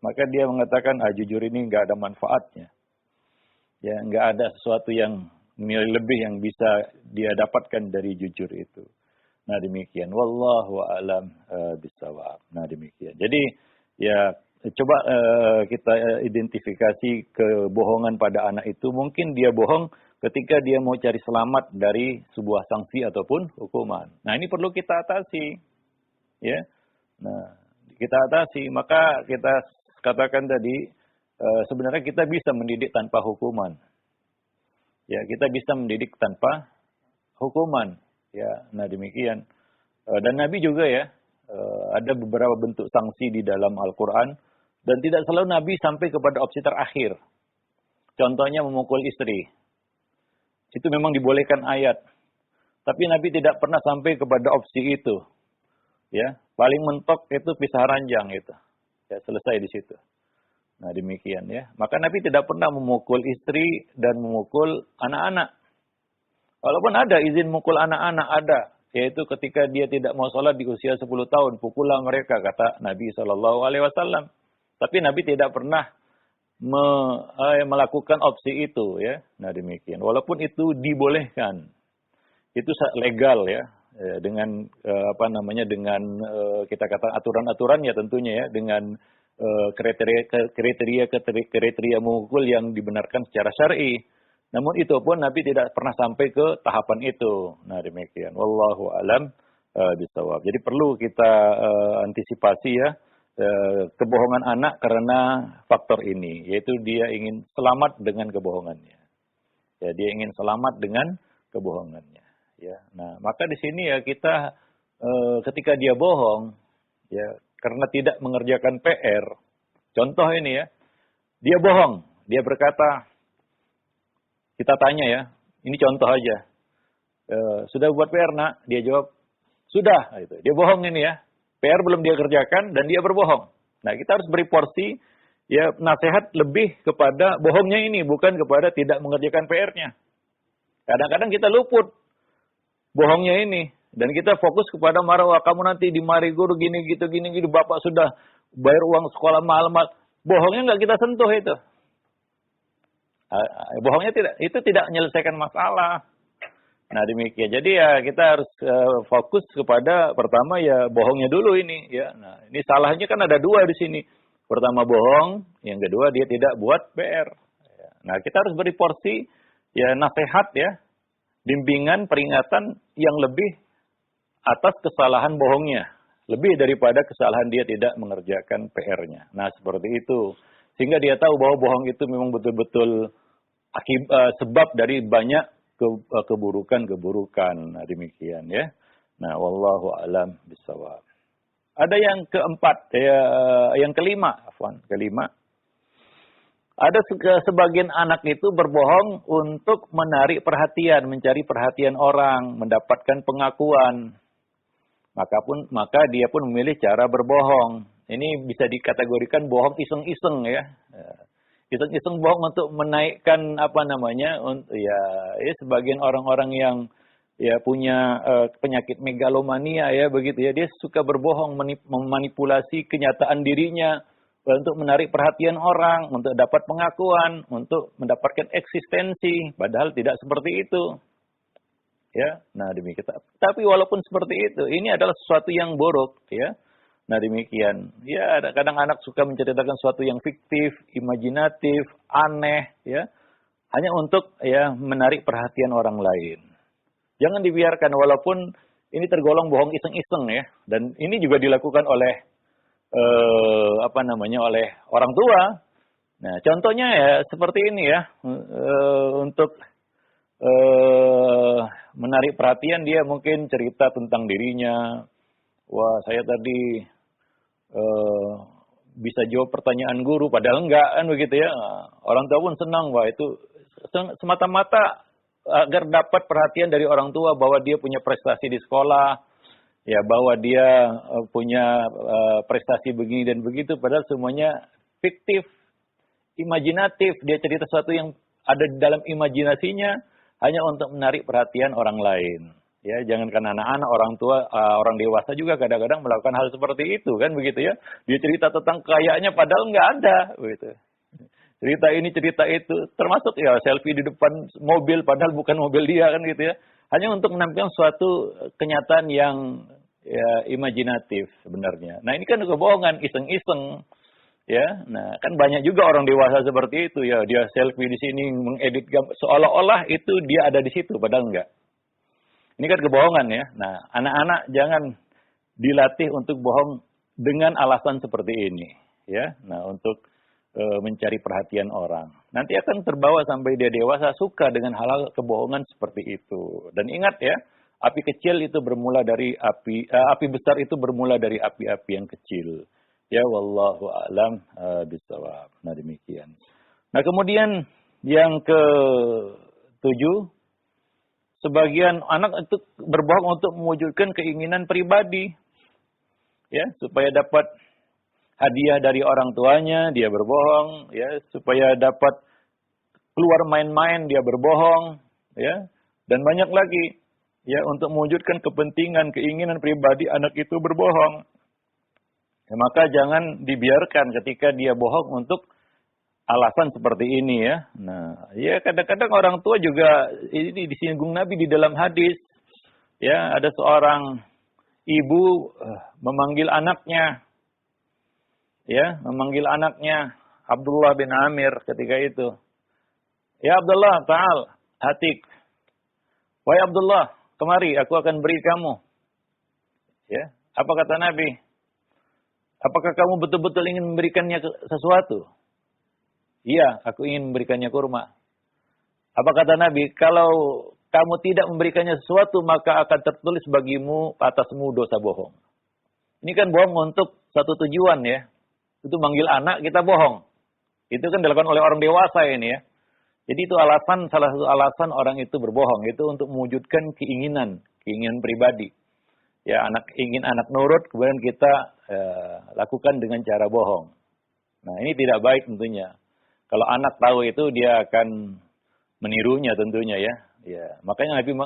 Maka dia mengatakan, jujur ini nggak ada manfaatnya. Ya, nggak ada sesuatu yang nilai lebih yang bisa dia dapatkan dari jujur itu. Nah demikian. Wallahu a'lam bishawab. Nah demikian. Jadi ya coba kita identifikasi kebohongan pada anak itu. Mungkin dia bohong ketika dia mau cari selamat dari sebuah sanksi ataupun hukuman. Nah ini perlu kita atasi. Ya. Nah kita atasi. Maka kita katakan tadi sebenarnya kita bisa mendidik tanpa hukuman. Ya, kita bisa mendidik tanpa hukuman. Ya, nah demikian. Dan Nabi juga ya, ada beberapa bentuk sanksi di dalam Al-Quran. Dan tidak selalu Nabi sampai kepada opsi terakhir. Contohnya memukul istri. Itu memang dibolehkan ayat. Tapi Nabi tidak pernah sampai kepada opsi itu. Ya, paling mentok itu pisah ranjang itu. Ya, selesai di situ. Nah demikian ya. Maka Nabi tidak pernah memukul istri dan memukul anak-anak. Walaupun ada izin mukul anak-anak, ada. Yaitu ketika dia tidak mau sholat di usia 10 tahun. Pukullah mereka, kata Nabi SAW. Tapi Nabi tidak pernah melakukan opsi itu ya. Nah demikian. Walaupun itu dibolehkan. Itu legal ya. Dengan dengan kita kata aturan-aturannya tentunya ya. Dengan kriteria memukul yang dibenarkan secara syar'i. Namun itu pun Nabi tidak pernah sampai ke tahapan itu. Nah demikian. Wallahu a'lam bishawab. Jadi perlu kita antisipasi ya kebohongan anak karena faktor ini, yaitu dia ingin selamat dengan kebohongannya. Ya, dia ingin selamat dengan kebohongannya. Ya, nah maka di sini ya kita ketika dia bohong, ya karena tidak mengerjakan PR. Contoh ini ya, dia bohong, dia berkata, kita tanya ya, ini contoh aja, sudah buat PR nak? Dia jawab, sudah. Gitu. Dia bohong ini ya, PR belum dia kerjakan dan dia berbohong. Nah kita harus beri porsi, ya nasihat lebih kepada bohongnya ini, bukan kepada tidak mengerjakan PR-nya. Kadang-kadang kita luput bohongnya ini. Dan kita fokus kepada marwah, kamu nanti di mari guru gini, bapak sudah bayar uang sekolah mahal. Bohongnya nggak kita sentuh itu. Bohongnya itu tidak menyelesaikan masalah. Nah demikian. Jadi ya kita harus fokus kepada pertama ya bohongnya dulu ini. Ya, nah ini salahnya kan ada dua di sini. Pertama bohong, yang kedua dia tidak buat PR. Nah kita harus beri porsi ya nasihat ya, bimbingan, peringatan yang lebih atas kesalahan bohongnya. Lebih daripada kesalahan dia tidak mengerjakan PR-nya. Nah, seperti itu. Sehingga dia tahu bahwa bohong itu memang betul-betul sebab dari banyak keburukan-keburukan. Nah, demikian ya. Nah, wallahu a'lam bishawab. Ada yang keempat, yang kelima. Ada sebagian anak itu berbohong untuk menarik perhatian, mencari perhatian orang, mendapatkan pengakuan. Maka dia pun memilih cara berbohong. Ini bisa dikategorikan bohong iseng-iseng ya. Iseng-iseng bohong untuk menaikkan sebagian orang-orang yang ya punya penyakit megalomania ya begitu ya. Dia suka berbohong, memanipulasi kenyataan dirinya untuk menarik perhatian orang, untuk dapat pengakuan, untuk mendapatkan eksistensi, padahal tidak seperti itu. Ya, nah demikian. Tapi walaupun seperti itu, ini adalah sesuatu yang buruk, ya. Nah demikian. Ya, kadang anak suka menceritakan sesuatu yang fiktif, imajinatif, aneh, ya, hanya untuk ya menarik perhatian orang lain. Jangan dibiarkan, walaupun ini tergolong bohong iseng-iseng ya, dan ini juga dilakukan oleh oleh orang tua. Nah, contohnya ya seperti ini ya, untuk menarik perhatian dia mungkin cerita tentang dirinya. Wah, saya tadi bisa jawab pertanyaan guru, padahal enggak kan begitu ya. Orang tua pun senang, wah itu semata-mata agar dapat perhatian dari orang tua bahwa dia punya prestasi di sekolah, ya bahwa dia punya prestasi begini dan begitu, padahal semuanya fiktif, imajinatif. Dia cerita sesuatu yang ada di dalam imajinasinya hanya untuk menarik perhatian orang lain. Ya, jangankan anak-anak, orang tua, orang dewasa juga kadang-kadang melakukan hal seperti itu kan begitu ya. Dia cerita tentang kekayaannya padahal nggak ada begitu. Cerita ini, cerita itu, termasuk ya selfie di depan mobil padahal bukan mobil dia kan gitu ya. Hanya untuk menampilkan suatu kenyataan yang ya imajinatif sebenarnya. Nah, ini kan kebohongan, iseng-iseng. Ya, nah kan banyak juga orang dewasa seperti itu ya, dia selfie di sini mengedit gambar seolah-olah itu dia ada di situ padahal enggak. Ini kan kebohongan ya. Nah, anak-anak jangan dilatih untuk bohong dengan alasan seperti ini ya. Nah, untuk mencari perhatian orang. Nanti akan terbawa sampai dia dewasa suka dengan hal-hal kebohongan seperti itu. Dan ingat ya, api kecil itu bermula dari api besar itu bermula dari api-api yang kecil. Ya, wallahu a'lam bishawab. Nah, demikian. Nah, kemudian yang ke-7, sebagian anak itu berbohong untuk mewujudkan keinginan pribadi. Ya, supaya dapat hadiah dari orang tuanya, dia berbohong, ya, supaya dapat keluar main-main, dia berbohong, ya. Dan banyak lagi, ya, untuk mewujudkan kepentingan, keinginan pribadi anak itu berbohong. Ya, maka jangan dibiarkan ketika dia bohong untuk alasan seperti ini ya. Nah, ya kadang-kadang orang tua juga ini disinggung Nabi di dalam hadis. Ya, ada seorang ibu memanggil anaknya. Ya, memanggil anaknya Abdullah bin Amir ketika itu. Ya Abdullah, ta'al, hatik. Wahai Abdullah, kemari aku akan beri kamu. Ya, apa kata Nabi? Apakah kamu betul-betul ingin memberikannya sesuatu? Iya, aku ingin memberikannya kurma. Apa kata Nabi? Kalau kamu tidak memberikannya sesuatu, maka akan tertulis bagimu atasmu dosa bohong. Ini kan bohong untuk satu tujuan ya. Itu manggil anak, kita bohong. Itu kan dilakukan oleh orang dewasa ini ya. Jadi itu salah satu alasan orang itu berbohong. Itu untuk mewujudkan keinginan pribadi. Ya, ingin anak nurut, kemudian kita lakukan dengan cara bohong. Nah, ini tidak baik tentunya. Kalau anak tahu itu, dia akan menirunya tentunya ya. Ya, makanya Nabi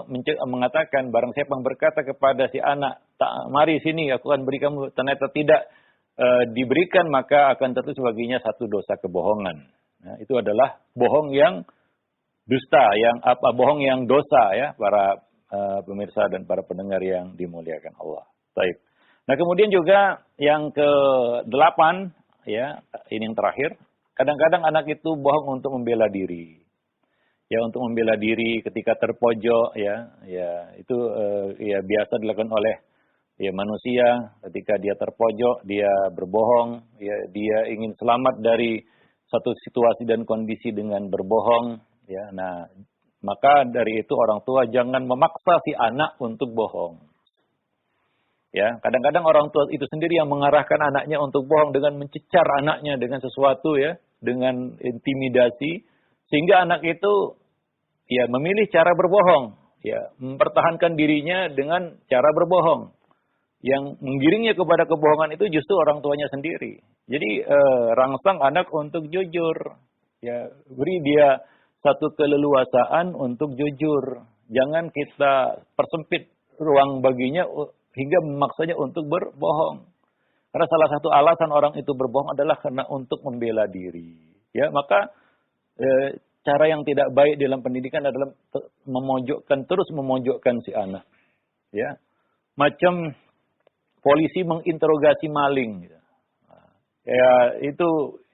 mengatakan, barang siapa yang berkata kepada si anak, mari sini, aku akan beri kamu, ternyata tidak diberikan, maka akan tertulis baginya satu dosa kebohongan. Nah, itu adalah bohong yang dusta, bohong yang dosa ya, para pemirsa dan para pendengar yang dimuliakan Allah. Baik. Nah, kemudian juga yang ke-8 ya, ini yang terakhir. Kadang-kadang anak itu bohong untuk membela diri. Ya, untuk membela diri ketika terpojok ya itu ya biasa dilakukan oleh ya manusia. Ketika dia terpojok, dia berbohong, ya dia ingin selamat dari satu situasi dan kondisi dengan berbohong, ya. Nah, maka dari itu orang tua jangan memaksa si anak untuk bohong. Ya, kadang-kadang orang tua itu sendiri yang mengarahkan anaknya untuk bohong dengan mencecar anaknya dengan sesuatu ya, dengan intimidasi, sehingga anak itu ya memilih cara berbohong, ya, mempertahankan dirinya dengan cara berbohong. Yang menggiringnya kepada kebohongan itu justru orang tuanya sendiri. Jadi rangsang anak untuk jujur, ya, beri dia satu keleluasaan untuk jujur, Jangan kita persempit ruang baginya hingga memaksanya untuk berbohong. Karena salah satu alasan orang itu berbohong adalah karena untuk membela diri. Ya, maka cara yang tidak baik dalam pendidikan adalah terus memojokkan si anak. Ya, macam polisi menginterogasi maling. Ya,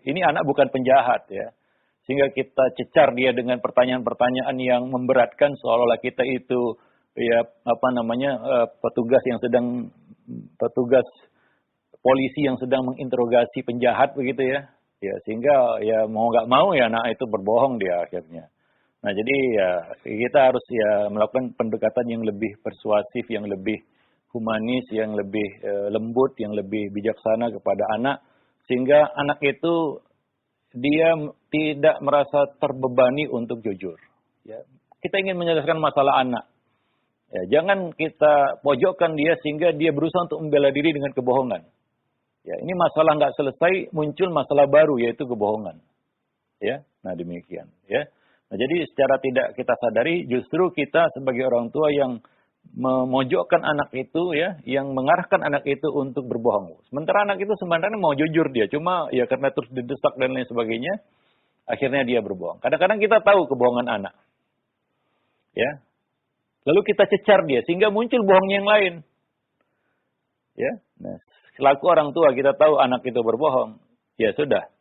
ini anak bukan penjahat ya. Sehingga kita cecar dia dengan pertanyaan-pertanyaan yang memberatkan seolah-olah kita itu ya petugas polisi yang sedang menginterogasi penjahat begitu ya. Ya sehingga ya mau nggak mau ya anak itu berbohong dia akhirnya. Nah, jadi ya kita harus ya melakukan pendekatan yang lebih persuasif, yang lebih humanis, yang lebih lembut, yang lebih bijaksana kepada anak sehingga anak itu dia tidak merasa terbebani untuk jujur. Ya, kita ingin menyelesaikan masalah anak. Ya, jangan kita pojokkan dia sehingga dia berusaha untuk membela diri dengan kebohongan. Ya, ini masalah nggak selesai, muncul masalah baru yaitu kebohongan. Ya, nah demikian. Ya, nah jadi secara tidak kita sadari justru kita sebagai orang tua yang memojokkan anak itu ya, yang mengarahkan anak itu untuk berbohong. Sementara anak itu sebenarnya mau jujur dia, cuma ya karena terus didesak dan lain sebagainya, akhirnya dia berbohong. Kadang-kadang kita tahu kebohongan anak. Ya. Lalu kita cecar dia sehingga muncul bohong yang lain. Ya. Nah, selaku orang tua kita tahu anak itu berbohong. Ya sudah.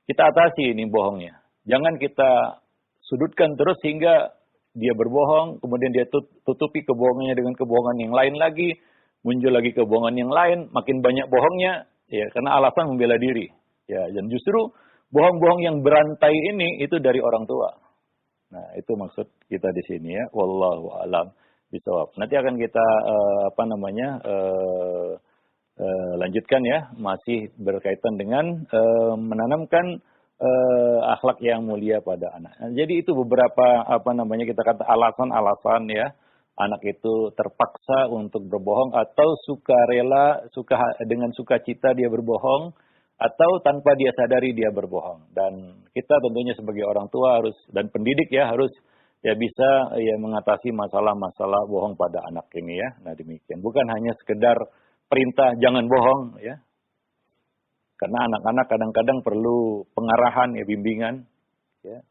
Kita atasi ini bohongnya. Jangan kita sudutkan terus sehingga dia berbohong, kemudian dia tutupi kebohongannya dengan kebohongan yang lain lagi, muncul lagi kebohongan yang lain, makin banyak bohongnya, ya karena alasan membela diri. Ya, dan justru bohong-bohong yang berantai ini itu dari orang tua. Nah, itu maksud kita di sini ya. Wallahu a'lam bishawab. Nanti akan kita lanjutkan ya, masih berkaitan dengan menanamkan akhlak yang mulia pada anak. Nah, jadi itu beberapa kita kata alasan-alasan ya anak itu terpaksa untuk berbohong atau dengan sukacita dia berbohong atau tanpa dia sadari dia berbohong. Dan kita tentunya sebagai orang tua harus dan pendidik ya harus ya bisa ya mengatasi masalah-masalah bohong pada anak ini ya. Nah, demikian. Bukan hanya sekedar perintah jangan bohong ya. Karena anak-anak kadang-kadang perlu pengarahan ya bimbingan ya.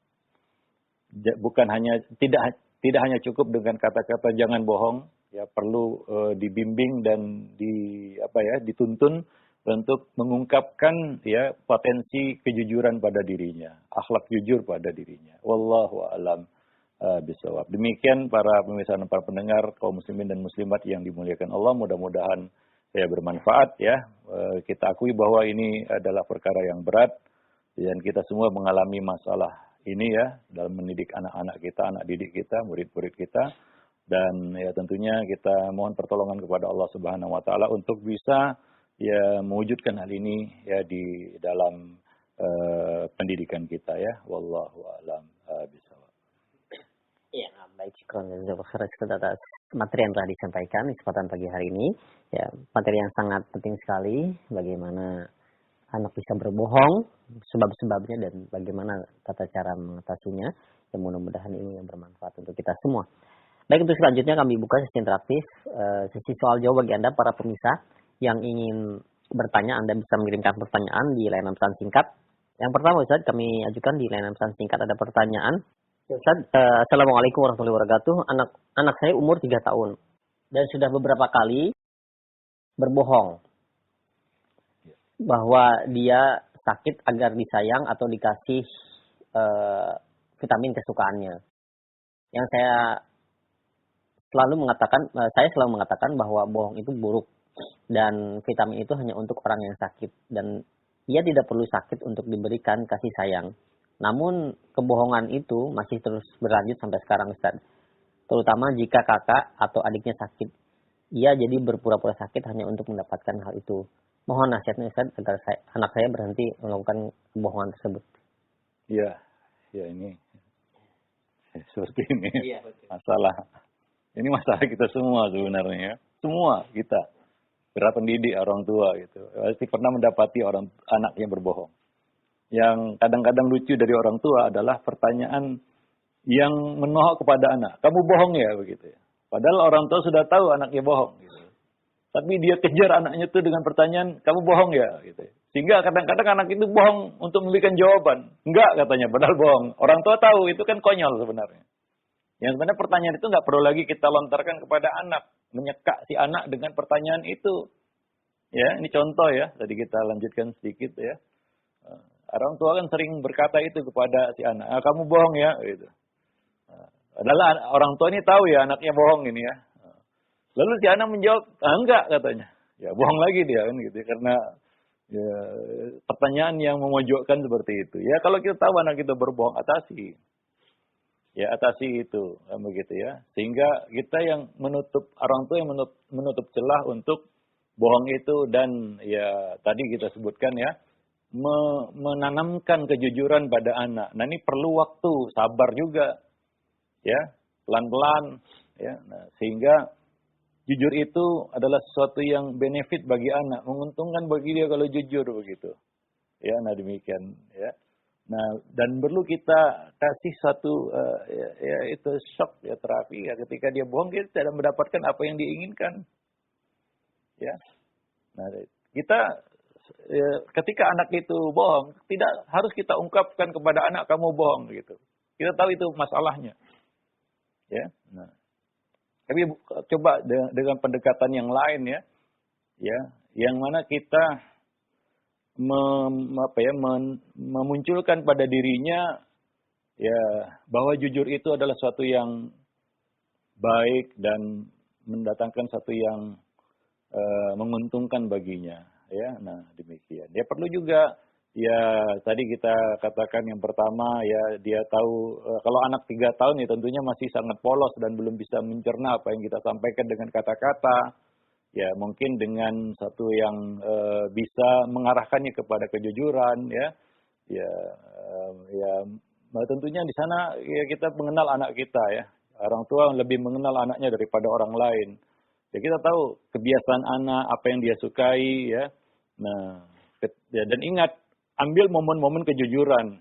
Bukan hanya tidak hanya cukup dengan kata-kata jangan bohong ya, perlu dibimbing dan dituntun untuk mengungkapkan ya potensi kejujuran pada dirinya, akhlak jujur pada dirinya. Wallahu a'lam bishawab. Demikian para pemirsa dan para pendengar kaum muslimin dan muslimat yang dimuliakan Allah, mudah-mudahan ya bermanfaat ya. Kita akui bahwa ini adalah perkara yang berat dan kita semua mengalami masalah ini ya dalam mendidik anak-anak kita, anak didik kita, murid-murid kita, dan ya tentunya kita mohon pertolongan kepada Allah Subhanahu wa taala untuk bisa ya mewujudkan hal ini ya di dalam pendidikan kita ya. Wallahu a'lam bishawab. Ya, baik, syukran atas materi yang telah disampaikan di kesempatan pagi hari ini. Ya, materi yang sangat penting sekali, bagaimana anak bisa berbohong, sebab-sebabnya dan bagaimana tata cara mengatasinya. Dan mudah-mudahan ini yang bermanfaat untuk kita semua. Baik, untuk selanjutnya kami buka sesi interaktif, sesi soal jawab bagi Anda para pemirsa yang ingin bertanya. Anda bisa mengirimkan pertanyaan di layanan pesan singkat. Yang pertama, Ustaz, kami ajukan di layanan pesan singkat ada pertanyaan. Ustaz, Assalamualaikum warahmatullahi wabarakatuh. Anak saya umur 3 tahun dan sudah beberapa kali berbohong bahwa dia sakit agar disayang atau dikasih vitamin kesukaannya. Yang saya selalu mengatakan bahwa bohong itu buruk dan vitamin itu hanya untuk orang yang sakit dan ia tidak perlu sakit untuk diberikan kasih sayang. Namun kebohongan itu masih terus berlanjut sampai sekarang, Ustaz. Terutama jika kakak atau adiknya sakit. Ia jadi berpura-pura sakit hanya untuk mendapatkan hal itu. Mohon nasihatnya, Ustaz, agar anak saya berhenti melakukan kebohongan tersebut. Iya, ya ini seperti ini. Iya, masalah. Ini masalah kita semua sebenarnya. Semua kita. Para pendidik, orang tua gitu. Pasti pernah mendapati anak yang berbohong. Yang kadang-kadang lucu dari orang tua adalah pertanyaan yang menohok kepada anak. Kamu bohong ya begitu ya. Padahal orang tua sudah tahu anaknya bohong. Gitu. Tapi dia kejar anaknya itu dengan pertanyaan, kamu bohong ya? Gitu. Sehingga kadang-kadang anak itu bohong untuk memberikan jawaban. Enggak katanya, padahal bohong. Orang tua tahu, itu kan konyol sebenarnya. Yang sebenarnya pertanyaan itu nggak perlu lagi kita lontarkan kepada anak. Menyekak si anak dengan pertanyaan itu. Ya, ini contoh ya. Tadi kita lanjutkan sedikit ya. Orang tua kan sering berkata itu kepada si anak. Kamu bohong ya? Gitu. Adalah orang tua ini tahu ya anaknya bohong ini ya. Lalu si anak menjawab, enggak katanya. Ya bohong lagi dia kan gitu. Karena ya, pertanyaan yang memojokkan seperti itu. Ya kalau kita tahu anak kita berbohong, atasi. Ya atasi itu, kan begitu ya. Sehingga kita yang menutup, orang tua yang menutup celah untuk bohong itu. Dan ya tadi kita sebutkan ya, menanamkan kejujuran pada anak. Nah ini perlu waktu, sabar juga. Ya, pelan-pelan. Ya, nah, sehingga jujur itu adalah sesuatu yang benefit bagi anak, menguntungkan bagi dia kalau jujur begitu. Ya, nah demikian ya. Nah, dan perlu kita kasih satu ya itu shock ya terapi ya ketika dia bohong kita tidak mendapatkan apa yang diinginkan. Ya. Nah, kita ya, ketika anak itu bohong, tidak harus kita ungkapkan kepada anak kamu bohong gitu. Kita tahu itu masalahnya. Ya. Nah, tapi coba dengan pendekatan yang lain ya, yang mana kita memunculkan pada dirinya ya bahwa jujur itu adalah suatu yang baik dan mendatangkan satu yang menguntungkan baginya, ya. Nah demikian. Ya perlu juga ya tadi kita katakan yang pertama ya dia tahu kalau anak 3 tahun ya tentunya masih sangat polos dan belum bisa mencerna apa yang kita sampaikan dengan kata-kata. Ya mungkin dengan satu yang bisa mengarahkannya kepada kejujuran ya tentunya di sana ya kita mengenal anak kita ya. Orang tua lebih mengenal anaknya daripada orang lain. Ya kita tahu kebiasaan anak, apa yang dia sukai ya. Nah, dan ingat ambil momen-momen kejujuran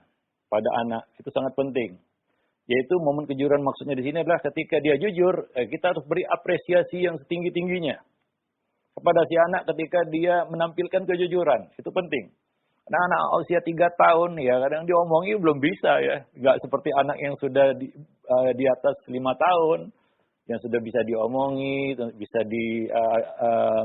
pada anak itu sangat penting. Yaitu momen kejujuran maksudnya di sini adalah ketika dia jujur, kita harus beri apresiasi yang setinggi-tingginya kepada si anak ketika dia menampilkan kejujuran. Itu penting. Karena anak usia 3 tahun ya kadang diomongi belum bisa ya. Nggak seperti anak yang sudah di atas 5 tahun. Yang sudah bisa diomongi, bisa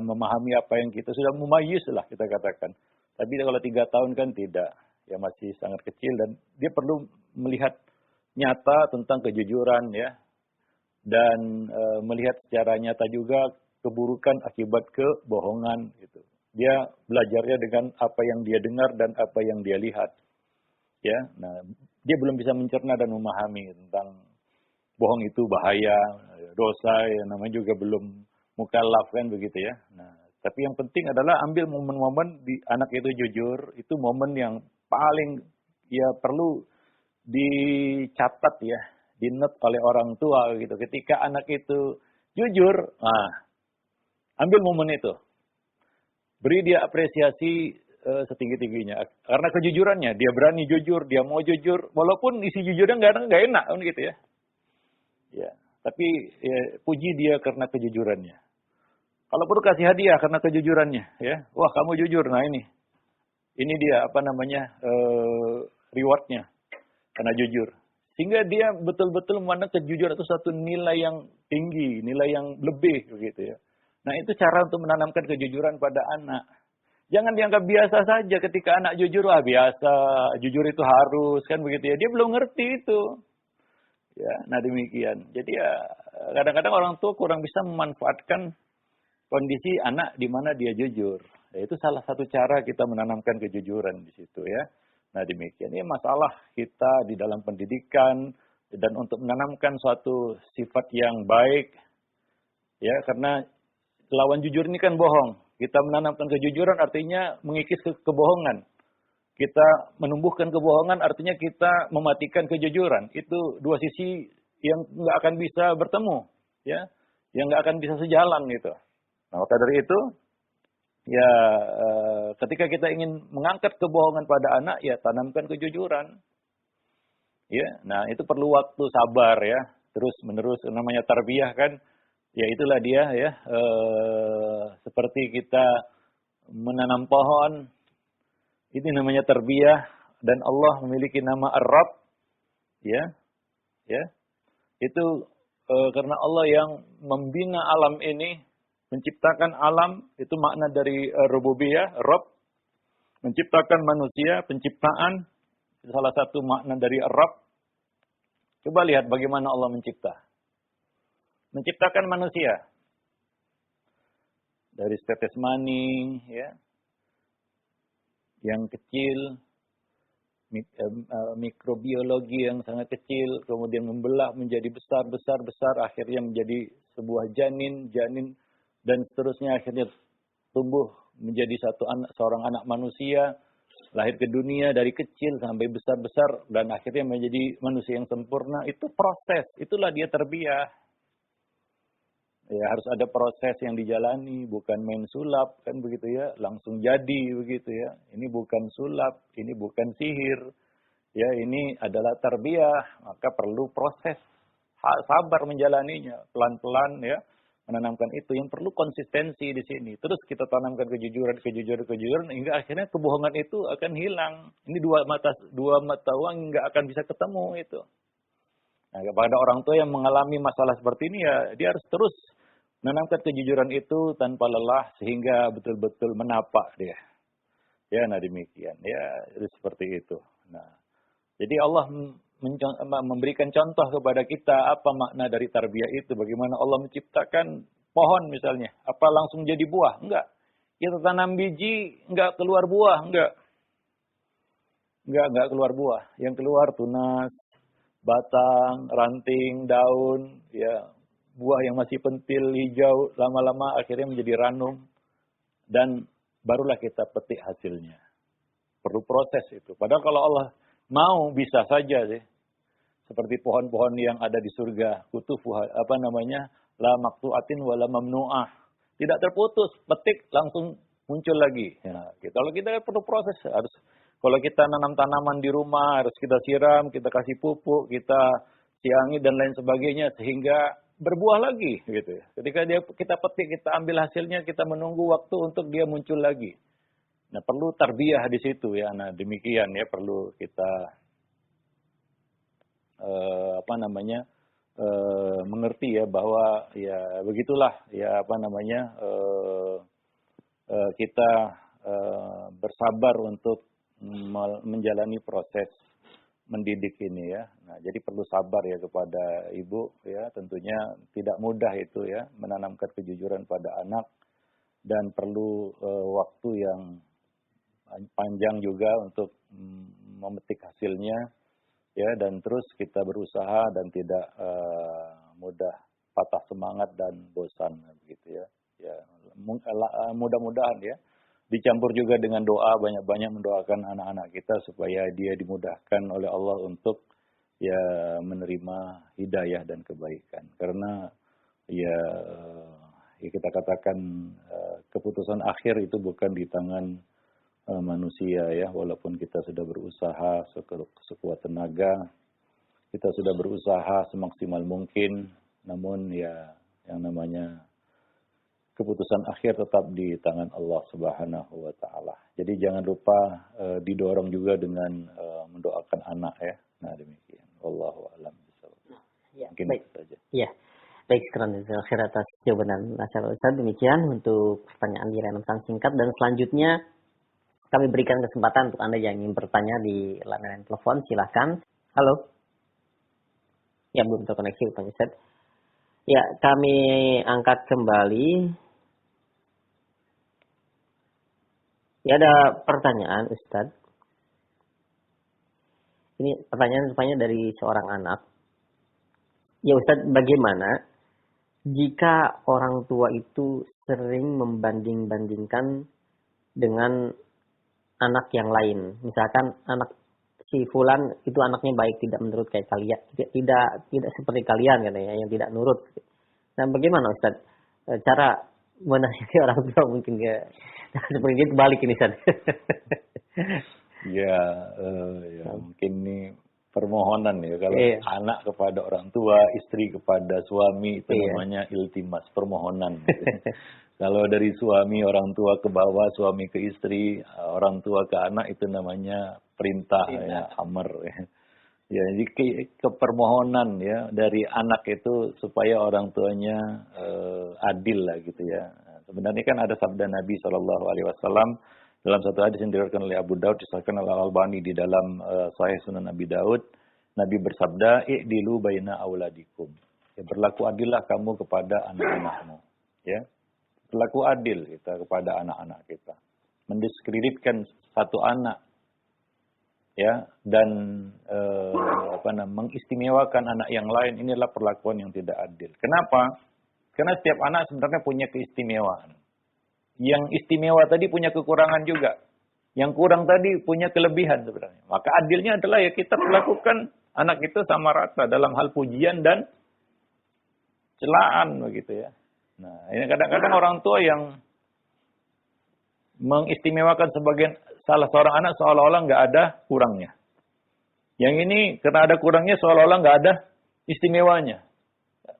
memahami apa yang kita sudah mumayyiz lah kita katakan. Tapi kalau 3 tahun kan tidak. Ya masih sangat kecil dan dia perlu melihat nyata tentang kejujuran ya. Dan melihat secara nyata juga keburukan akibat kebohongan gitu. Dia belajarnya dengan apa yang dia dengar dan apa yang dia lihat. Ya. Nah, dia belum bisa mencerna dan memahami tentang bohong itu bahaya, dosa ya namanya juga belum mukallaf kan begitu ya. Nah, tapi yang penting adalah ambil momen-momen di anak itu jujur, itu momen yang paling ya perlu dicatat ya, di-note oleh orang tua gitu. Ketika anak itu jujur, ambil momen itu. Beri dia apresiasi setinggi-tingginya. Karena kejujurannya, dia berani jujur, dia mau jujur. Walaupun isi jujurnya nggak enak kan gitu ya. Ya, tapi ya, puji dia karena kejujurannya. Kalau perlu kasih hadiah karena kejujurannya ya. Wah, kamu jujur. Nah ini dia apa namanya? Rewardnya karena jujur. Sehingga dia betul-betul memandang kejujuran itu satu nilai yang tinggi, nilai yang lebih begitu ya. Nah, itu cara untuk menanamkan kejujuran pada anak. Jangan dianggap biasa saja ketika anak jujur, biasa, jujur itu harus, kan begitu ya. Dia belum ngerti itu. Ya, nah demikian. Jadi ya, kadang-kadang orang tua kurang bisa memanfaatkan kondisi anak di mana dia jujur. Ya, itu salah satu cara kita menanamkan kejujuran di situ ya. Nah demikian. Ini masalah kita di dalam pendidikan dan untuk menanamkan suatu sifat yang baik. Ya, karena lawan jujur ini kan bohong. Kita menanamkan kejujuran artinya mengikis kebohongan. Kita menumbuhkan kebohongan artinya kita mematikan kejujuran. Itu dua sisi yang nggak akan bisa bertemu, ya, yang nggak akan bisa sejalan gitu. Nah, maka dari itu, ya, ketika kita ingin mengangkat kebohongan pada anak, ya tanamkan kejujuran. Ya, nah itu perlu waktu sabar ya. Terus menerus namanya tarbiyah kan, ya itulah dia ya. Seperti kita menanam pohon, ini namanya tarbiyah dan Allah memiliki nama Ar-Rabb, ya, ya. Itu karena Allah yang membina alam ini, menciptakan alam, itu makna dari rububiyah, Rabb, menciptakan manusia, penciptaan, salah satu makna dari Rabb. Coba lihat bagaimana Allah mencipta. Menciptakan manusia. Dari setetes mani, ya, yang kecil, mikrobiologi yang sangat kecil, kemudian membelah menjadi besar, akhirnya menjadi sebuah janin, dan seterusnya akhirnya tumbuh menjadi seorang anak manusia, lahir ke dunia dari kecil sampai besar, dan akhirnya menjadi manusia yang sempurna. Itu proses, itulah dia tarbiyah. Ya, harus ada proses yang dijalani, bukan main sulap, kan begitu ya, langsung jadi begitu ya. Ini bukan sulap, ini bukan sihir. Ya, ini adalah tarbiyah, maka perlu proses, sabar menjalaninya, pelan-pelan ya, menanamkan itu. Yang perlu konsistensi di sini. Terus kita tanamkan kejujuran, hingga akhirnya kebohongan itu akan hilang. Ini dua mata uang nggak akan bisa ketemu itu. Nah, kepada orang tua yang mengalami masalah seperti ini ya, dia harus terus menanamkan kejujuran itu tanpa lelah sehingga betul-betul menapak dia. Ya, nah demikian. Ya, seperti itu. Nah, jadi Allah memberikan contoh kepada kita apa makna dari tarbiyah itu. Bagaimana Allah menciptakan pohon misalnya. Apa langsung jadi buah? Enggak. Kita tanam biji, enggak keluar buah. Enggak keluar buah. Yang keluar tunas, batang, ranting, daun, ya, buah yang masih pentil, hijau, lama-lama akhirnya menjadi ranum. Dan barulah kita petik hasilnya. Perlu proses itu. Padahal kalau Allah mau, bisa saja sih. Seperti pohon-pohon yang ada di surga. La maqtu'atin wa la mamnu'ah. Tidak terputus, petik langsung muncul lagi. Ya, kalau kita perlu proses, kalau kita nanam tanaman di rumah, harus kita siram, kita kasih pupuk, kita siangi dan lain sebagainya, sehingga berbuah lagi, gitu ya. Ketika kita petik, kita ambil hasilnya, kita menunggu waktu untuk dia muncul lagi. Nah, perlu tarbiyah di situ ya. Nah, demikian ya, perlu kita mengerti ya bahwa ya begitulah ya kita bersabar untuk menjalani proses mendidik ini ya. Nah, jadi perlu sabar ya kepada ibu ya, tentunya tidak mudah itu ya menanamkan kejujuran pada anak, dan perlu waktu yang panjang juga untuk memetik hasilnya ya, dan terus kita berusaha dan tidak mudah patah semangat dan bosan begitu ya. Ya, mudah-mudahan ya. Dicampur juga dengan doa, banyak-banyak mendoakan anak-anak kita supaya dia dimudahkan oleh Allah untuk ya menerima hidayah dan kebaikan. Karena ya kita katakan keputusan akhir itu bukan di tangan manusia ya, walaupun kita sudah berusaha sekuat tenaga, kita sudah berusaha semaksimal mungkin, namun ya yang namanya keputusan akhir tetap di tangan Allah Subhanahu wa taala. Jadi jangan lupa didorong juga dengan mendoakan anak ya. Nah, demikian. Wallahu a'lam bishawab. Ya, mungkin baik. itu saja. Ya. Baik, sekarang akhir atas jawaban Nasional Ustaz. Demikian untuk pertanyaan di random singkat, dan selanjutnya kami berikan kesempatan untuk Anda yang ingin bertanya di layanan telepon, silakan. Halo. Ya, belum terkoneksi Pak Ustaz. Ya, kami angkat kembali. Ya, ada pertanyaan Ustaz. Ini pertanyaan rupanya dari seorang anak. Ya Ustaz, bagaimana jika orang tua itu sering membanding-bandingkan dengan anak yang lain? Misalkan anak si fulan itu anaknya baik, tidak menurut kayak kalian, tidak seperti kalian katanya yang tidak nurut. Nah, bagaimana Ustaz cara menasihati orang tua mungkin seperti itu, balik ini Ustaz? Ya, mungkin ini permohonan ya. Kalau anak kepada orang tua, istri kepada suami itu namanya iltimas, permohonan. Gitu. Kalau dari suami orang tua ke bawah, suami ke istri, orang tua ke anak itu namanya perintah ya, amar ya. Ya, jadi ke permohonan ya dari anak itu supaya orang tuanya adil lah gitu ya. Sebenarnya kan ada sabda Nabi SAW dalam satu hadis yang diriwayatkan oleh Abu Daud, disahkan oleh Al-Albani di dalam Sahih Sunan Abi Daud. Nabi bersabda, "I'dilu baina auladikum." Ya, berlaku adillah kamu kepada anak-anakmu. Ya, berlaku adil kita kepada anak-anak kita. Mendiskreditkan satu anak, ya, dan mengistimewakan anak yang lain, ini adalah perlakuan yang tidak adil. Kenapa? Karena setiap anak sebenarnya punya keistimewaan. Yang istimewa tadi punya kekurangan juga. Yang kurang tadi punya kelebihan sebenarnya. Maka adilnya adalah ya kita perlakukan anak itu sama rata dalam hal pujian dan celaan begitu ya. Nah, ini kadang-kadang orang tua yang mengistimewakan salah seorang anak seolah-olah nggak ada kurangnya. Yang ini karena ada kurangnya seolah-olah nggak ada istimewanya.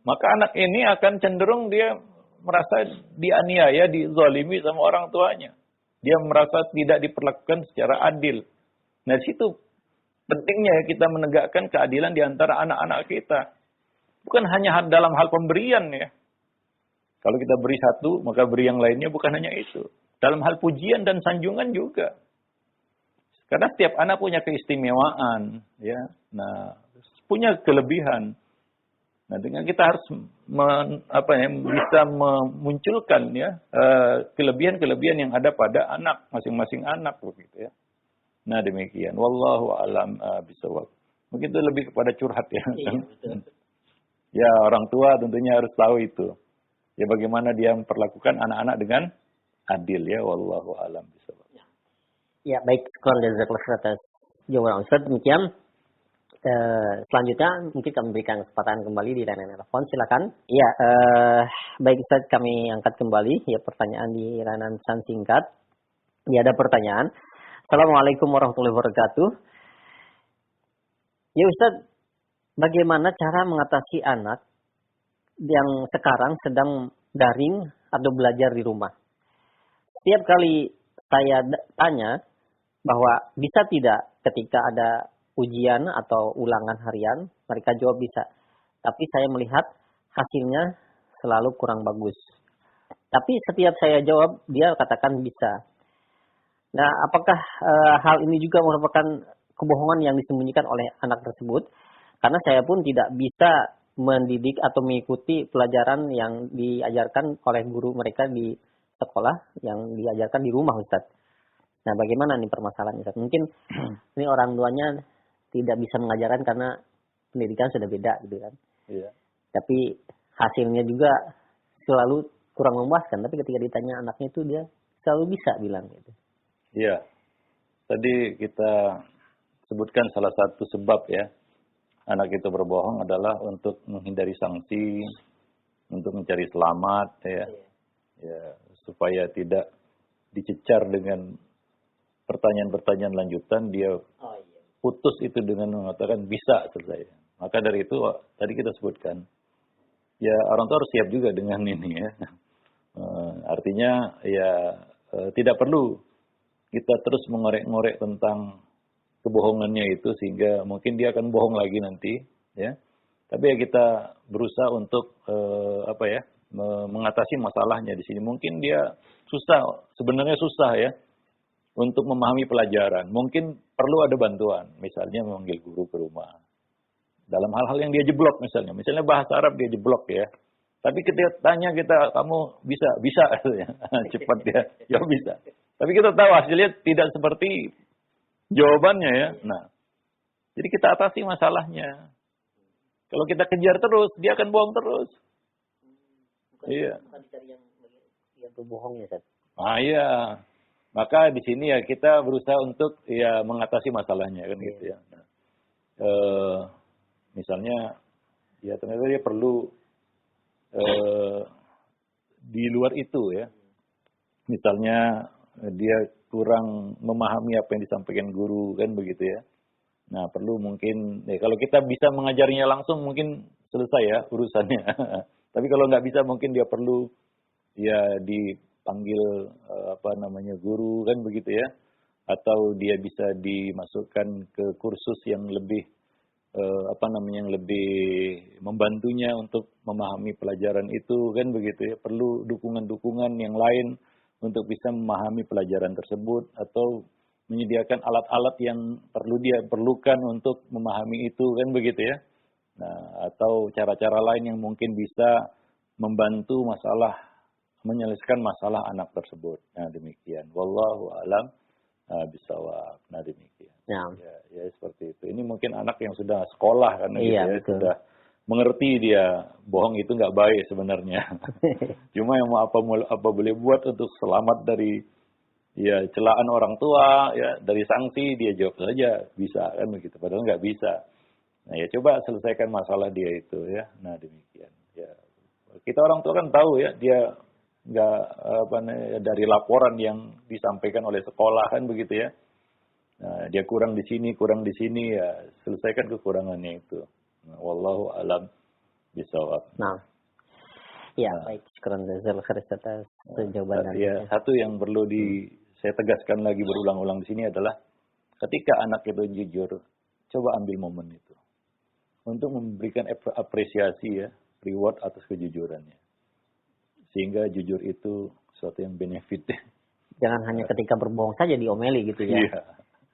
Maka anak ini akan cenderung dia merasa dianiaya, dizalimi sama orang tuanya. Dia merasa tidak diperlakukan secara adil. Nah, situ pentingnya kita menegakkan keadilan di antara anak-anak kita. Bukan hanya dalam hal pemberian ya. Kalau kita beri satu, maka beri yang lainnya, bukan hanya itu. Dalam hal pujian dan sanjungan juga. Karena setiap anak punya keistimewaan, ya. Nah, punya kelebihan. Nah, dengan kita harus bisa memunculkan ya kelebihan-kelebihan yang ada pada anak, masing-masing anak begitu ya. Nah, demikian. Wallahu a'lam bishawab. Mungkin itu lebih kepada curhat ya. Iya, betul. Ya, orang tua tentunya harus tahu itu. Ya, bagaimana dia memperlakukan anak-anak dengan adil ya. Wallahu a'lam bishawab. Ya, baik. Sekarang jazakallahu atas jawaban Ustaz. Demikian. Selanjutnya mungkin kami berikan kesempatan kembali di layanan telepon, silakan. Ya, baik Ustaz, kami angkat kembali ya pertanyaan di layanan pesan singkat. Ya, ada pertanyaan. Assalamualaikum warahmatullahi wabarakatuh. Ya Ustaz, bagaimana cara mengatasi anak yang sekarang sedang daring atau belajar di rumah? Setiap kali saya tanya bahwa bisa tidak ketika ada ujian atau ulangan harian, mereka jawab bisa. Tapi saya melihat hasilnya selalu kurang bagus. Tapi setiap saya jawab, dia katakan bisa. Nah, apakah hal ini juga merupakan kebohongan yang disembunyikan oleh anak tersebut? Karena saya pun tidak bisa mendidik atau mengikuti pelajaran yang diajarkan oleh guru mereka di sekolah, yang diajarkan di rumah, Ustaz. Nah, bagaimana nih permasalahan, Ustaz? Mungkin ini orang tuanya tidak bisa mengajarkan karena pendidikan sudah beda gitu kan. Iya. Tapi hasilnya juga selalu kurang memuaskan. Tapi ketika ditanya anaknya itu dia selalu bisa bilang gitu. Iya. Tadi kita sebutkan salah satu sebab ya anak itu berbohong adalah untuk menghindari sanksi, untuk mencari selamat ya. Ya, supaya tidak dicecar dengan pertanyaan-pertanyaan lanjutan, dia putus itu dengan mengatakan bisa selesai. Maka dari itu tadi kita sebutkan, ya orang tua harus siap juga dengan ini ya. Artinya ya tidak perlu kita terus mengorek-ngorek tentang kebohongannya itu sehingga mungkin dia akan bohong lagi nanti ya. Tapi ya kita berusaha untuk mengatasi masalahnya di sini. Mungkin dia sebenarnya susah ya untuk memahami pelajaran. Mungkin perlu ada bantuan, misalnya memanggil guru ke rumah. Dalam hal-hal yang dia jeblok misalnya bahasa Arab dia jeblok ya. Tapi ketika tanya kamu bisa ya. Cepat dia, ya bisa. Tapi kita tahu hasilnya tidak seperti jawabannya ya. Nah, jadi kita atasi masalahnya. Kalau kita kejar terus, dia akan bohong terus. Iya. Bukan dicari yang berbohong ya, Ustaz. Ah iya. Maka di sini ya kita berusaha untuk ya mengatasi masalahnya kan gitu ya. Nah, misalnya ya ternyata dia perlu di luar itu ya. Misalnya dia kurang memahami apa yang disampaikan guru kan begitu ya. Nah, perlu mungkin, kalau kita bisa mengajarnya langsung mungkin selesai ya urusannya. Tapi kalau nggak bisa mungkin dia perlu ya dipanggil guru kan begitu ya. Atau dia bisa dimasukkan ke kursus yang lebih yang lebih membantunya untuk memahami pelajaran itu kan begitu ya. Perlu dukungan-dukungan yang lain untuk bisa memahami pelajaran tersebut atau menyediakan alat-alat yang dia perlukan untuk memahami itu kan begitu ya. Nah, atau cara-cara lain yang mungkin bisa membantu menyelesaikan masalah anak tersebut. Nah, demikian. Wallahu a'lam bishawab. Nah, demikian. Ya seperti itu. Ini mungkin anak yang sudah sekolah kan gitu ya, sudah mengerti dia bohong itu nggak baik sebenarnya. Cuma yang mau apa boleh buat untuk selamat dari celaan orang tua, ya dari sanksi dia jawab saja bisa kan begitu. Padahal nggak bisa. Nah, ya coba selesaikan masalah dia itu ya. Nah, demikian. Ya. Kita orang tua kan tahu ya, dia nggak dari laporan yang disampaikan oleh sekolah kan begitu ya. Nah, dia kurang di sini ya selesaikan kekurangannya itu. Nah, wallahu alam bishawab. Nah, ya baik, syukran jazakallahu khair atas jawaban. Ya, satu yang perlu saya tegaskan lagi berulang-ulang di sini adalah ketika anak itu jujur, coba ambil momen itu untuk memberikan apresiasi ya, reward atas kejujurannya. Sehingga jujur itu sesuatu yang benefit. Jangan hanya ketika berbohong saja diomeli gitu ya. Iya.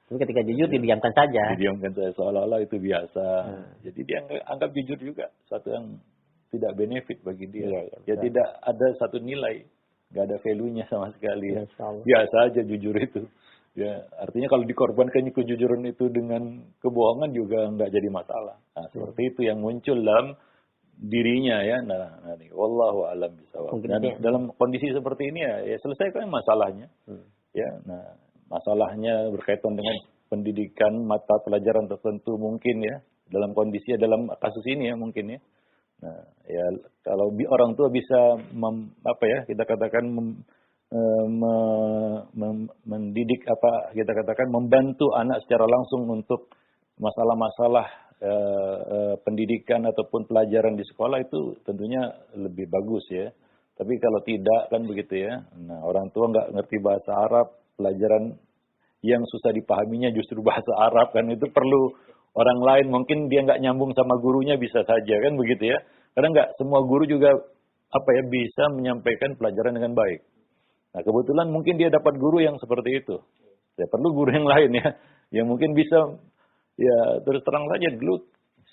Tapi ketika jujur didiamkan saja. Didiamkan saja seolah-olah itu biasa. Jadi dia anggap jujur juga sesuatu yang tidak benefit bagi dia. Ya tidak ada satu nilai, nggak ada value-nya sama sekali. Ya. Biasa aja jujur itu. Ya, artinya kalau dikorbankan kejujuran itu dengan kebohongan juga nggak jadi masalah. Nah, seperti itu yang muncul dalam dirinya ya. Nah, wallahu a'lam bishawab. Dan dalam kondisi seperti ini ya selesaikan masalahnya. Ya, nah, masalahnya berkaitan dengan pendidikan mata pelajaran tertentu mungkin ya, dalam kasus ini ya mungkin ya. Nah, ya kalau orang tua bisa kita katakan mendidik kita katakan membantu anak secara langsung untuk masalah-masalah pendidikan ataupun pelajaran di sekolah itu tentunya lebih bagus ya. Tapi kalau tidak kan begitu ya. Nah, orang tua nggak ngerti bahasa Arab, pelajaran yang susah dipahaminya justru bahasa Arab kan, itu perlu orang lain, mungkin dia nggak nyambung sama gurunya bisa saja kan begitu ya. Karena nggak semua guru juga bisa menyampaikan pelajaran dengan baik. Nah, kebetulan mungkin dia dapat guru yang seperti itu. Ya perlu guru yang lain ya, yang mungkin bisa ya terus terang saja dulu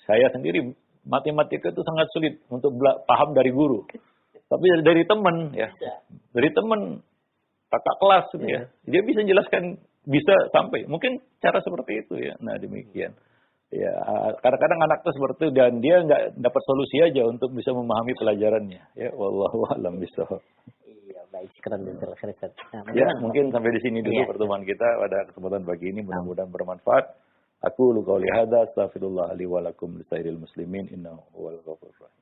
saya sendiri matematika itu sangat sulit untuk paham dari guru. Tapi dari teman ya, dari teman kakak kelas gitu ya, dia bisa jelaskan, bisa sampai mungkin cara seperti itu ya. Nah, demikian. Ya, kadang-kadang anak tuh seperti itu dan dia nggak dapat solusi aja untuk bisa memahami pelajarannya. Ya, wallahu a'lam bishawab. Iya, baik, keren dan keren. Ya, mungkin sampai di sini dulu pertemuan kita pada kesempatan pagi ini, mudah-mudahan bermanfaat. Aku qauli hadza, astaghfirullah li wa lakum lisairil muslimin, innahu huwal ghafurur rahim.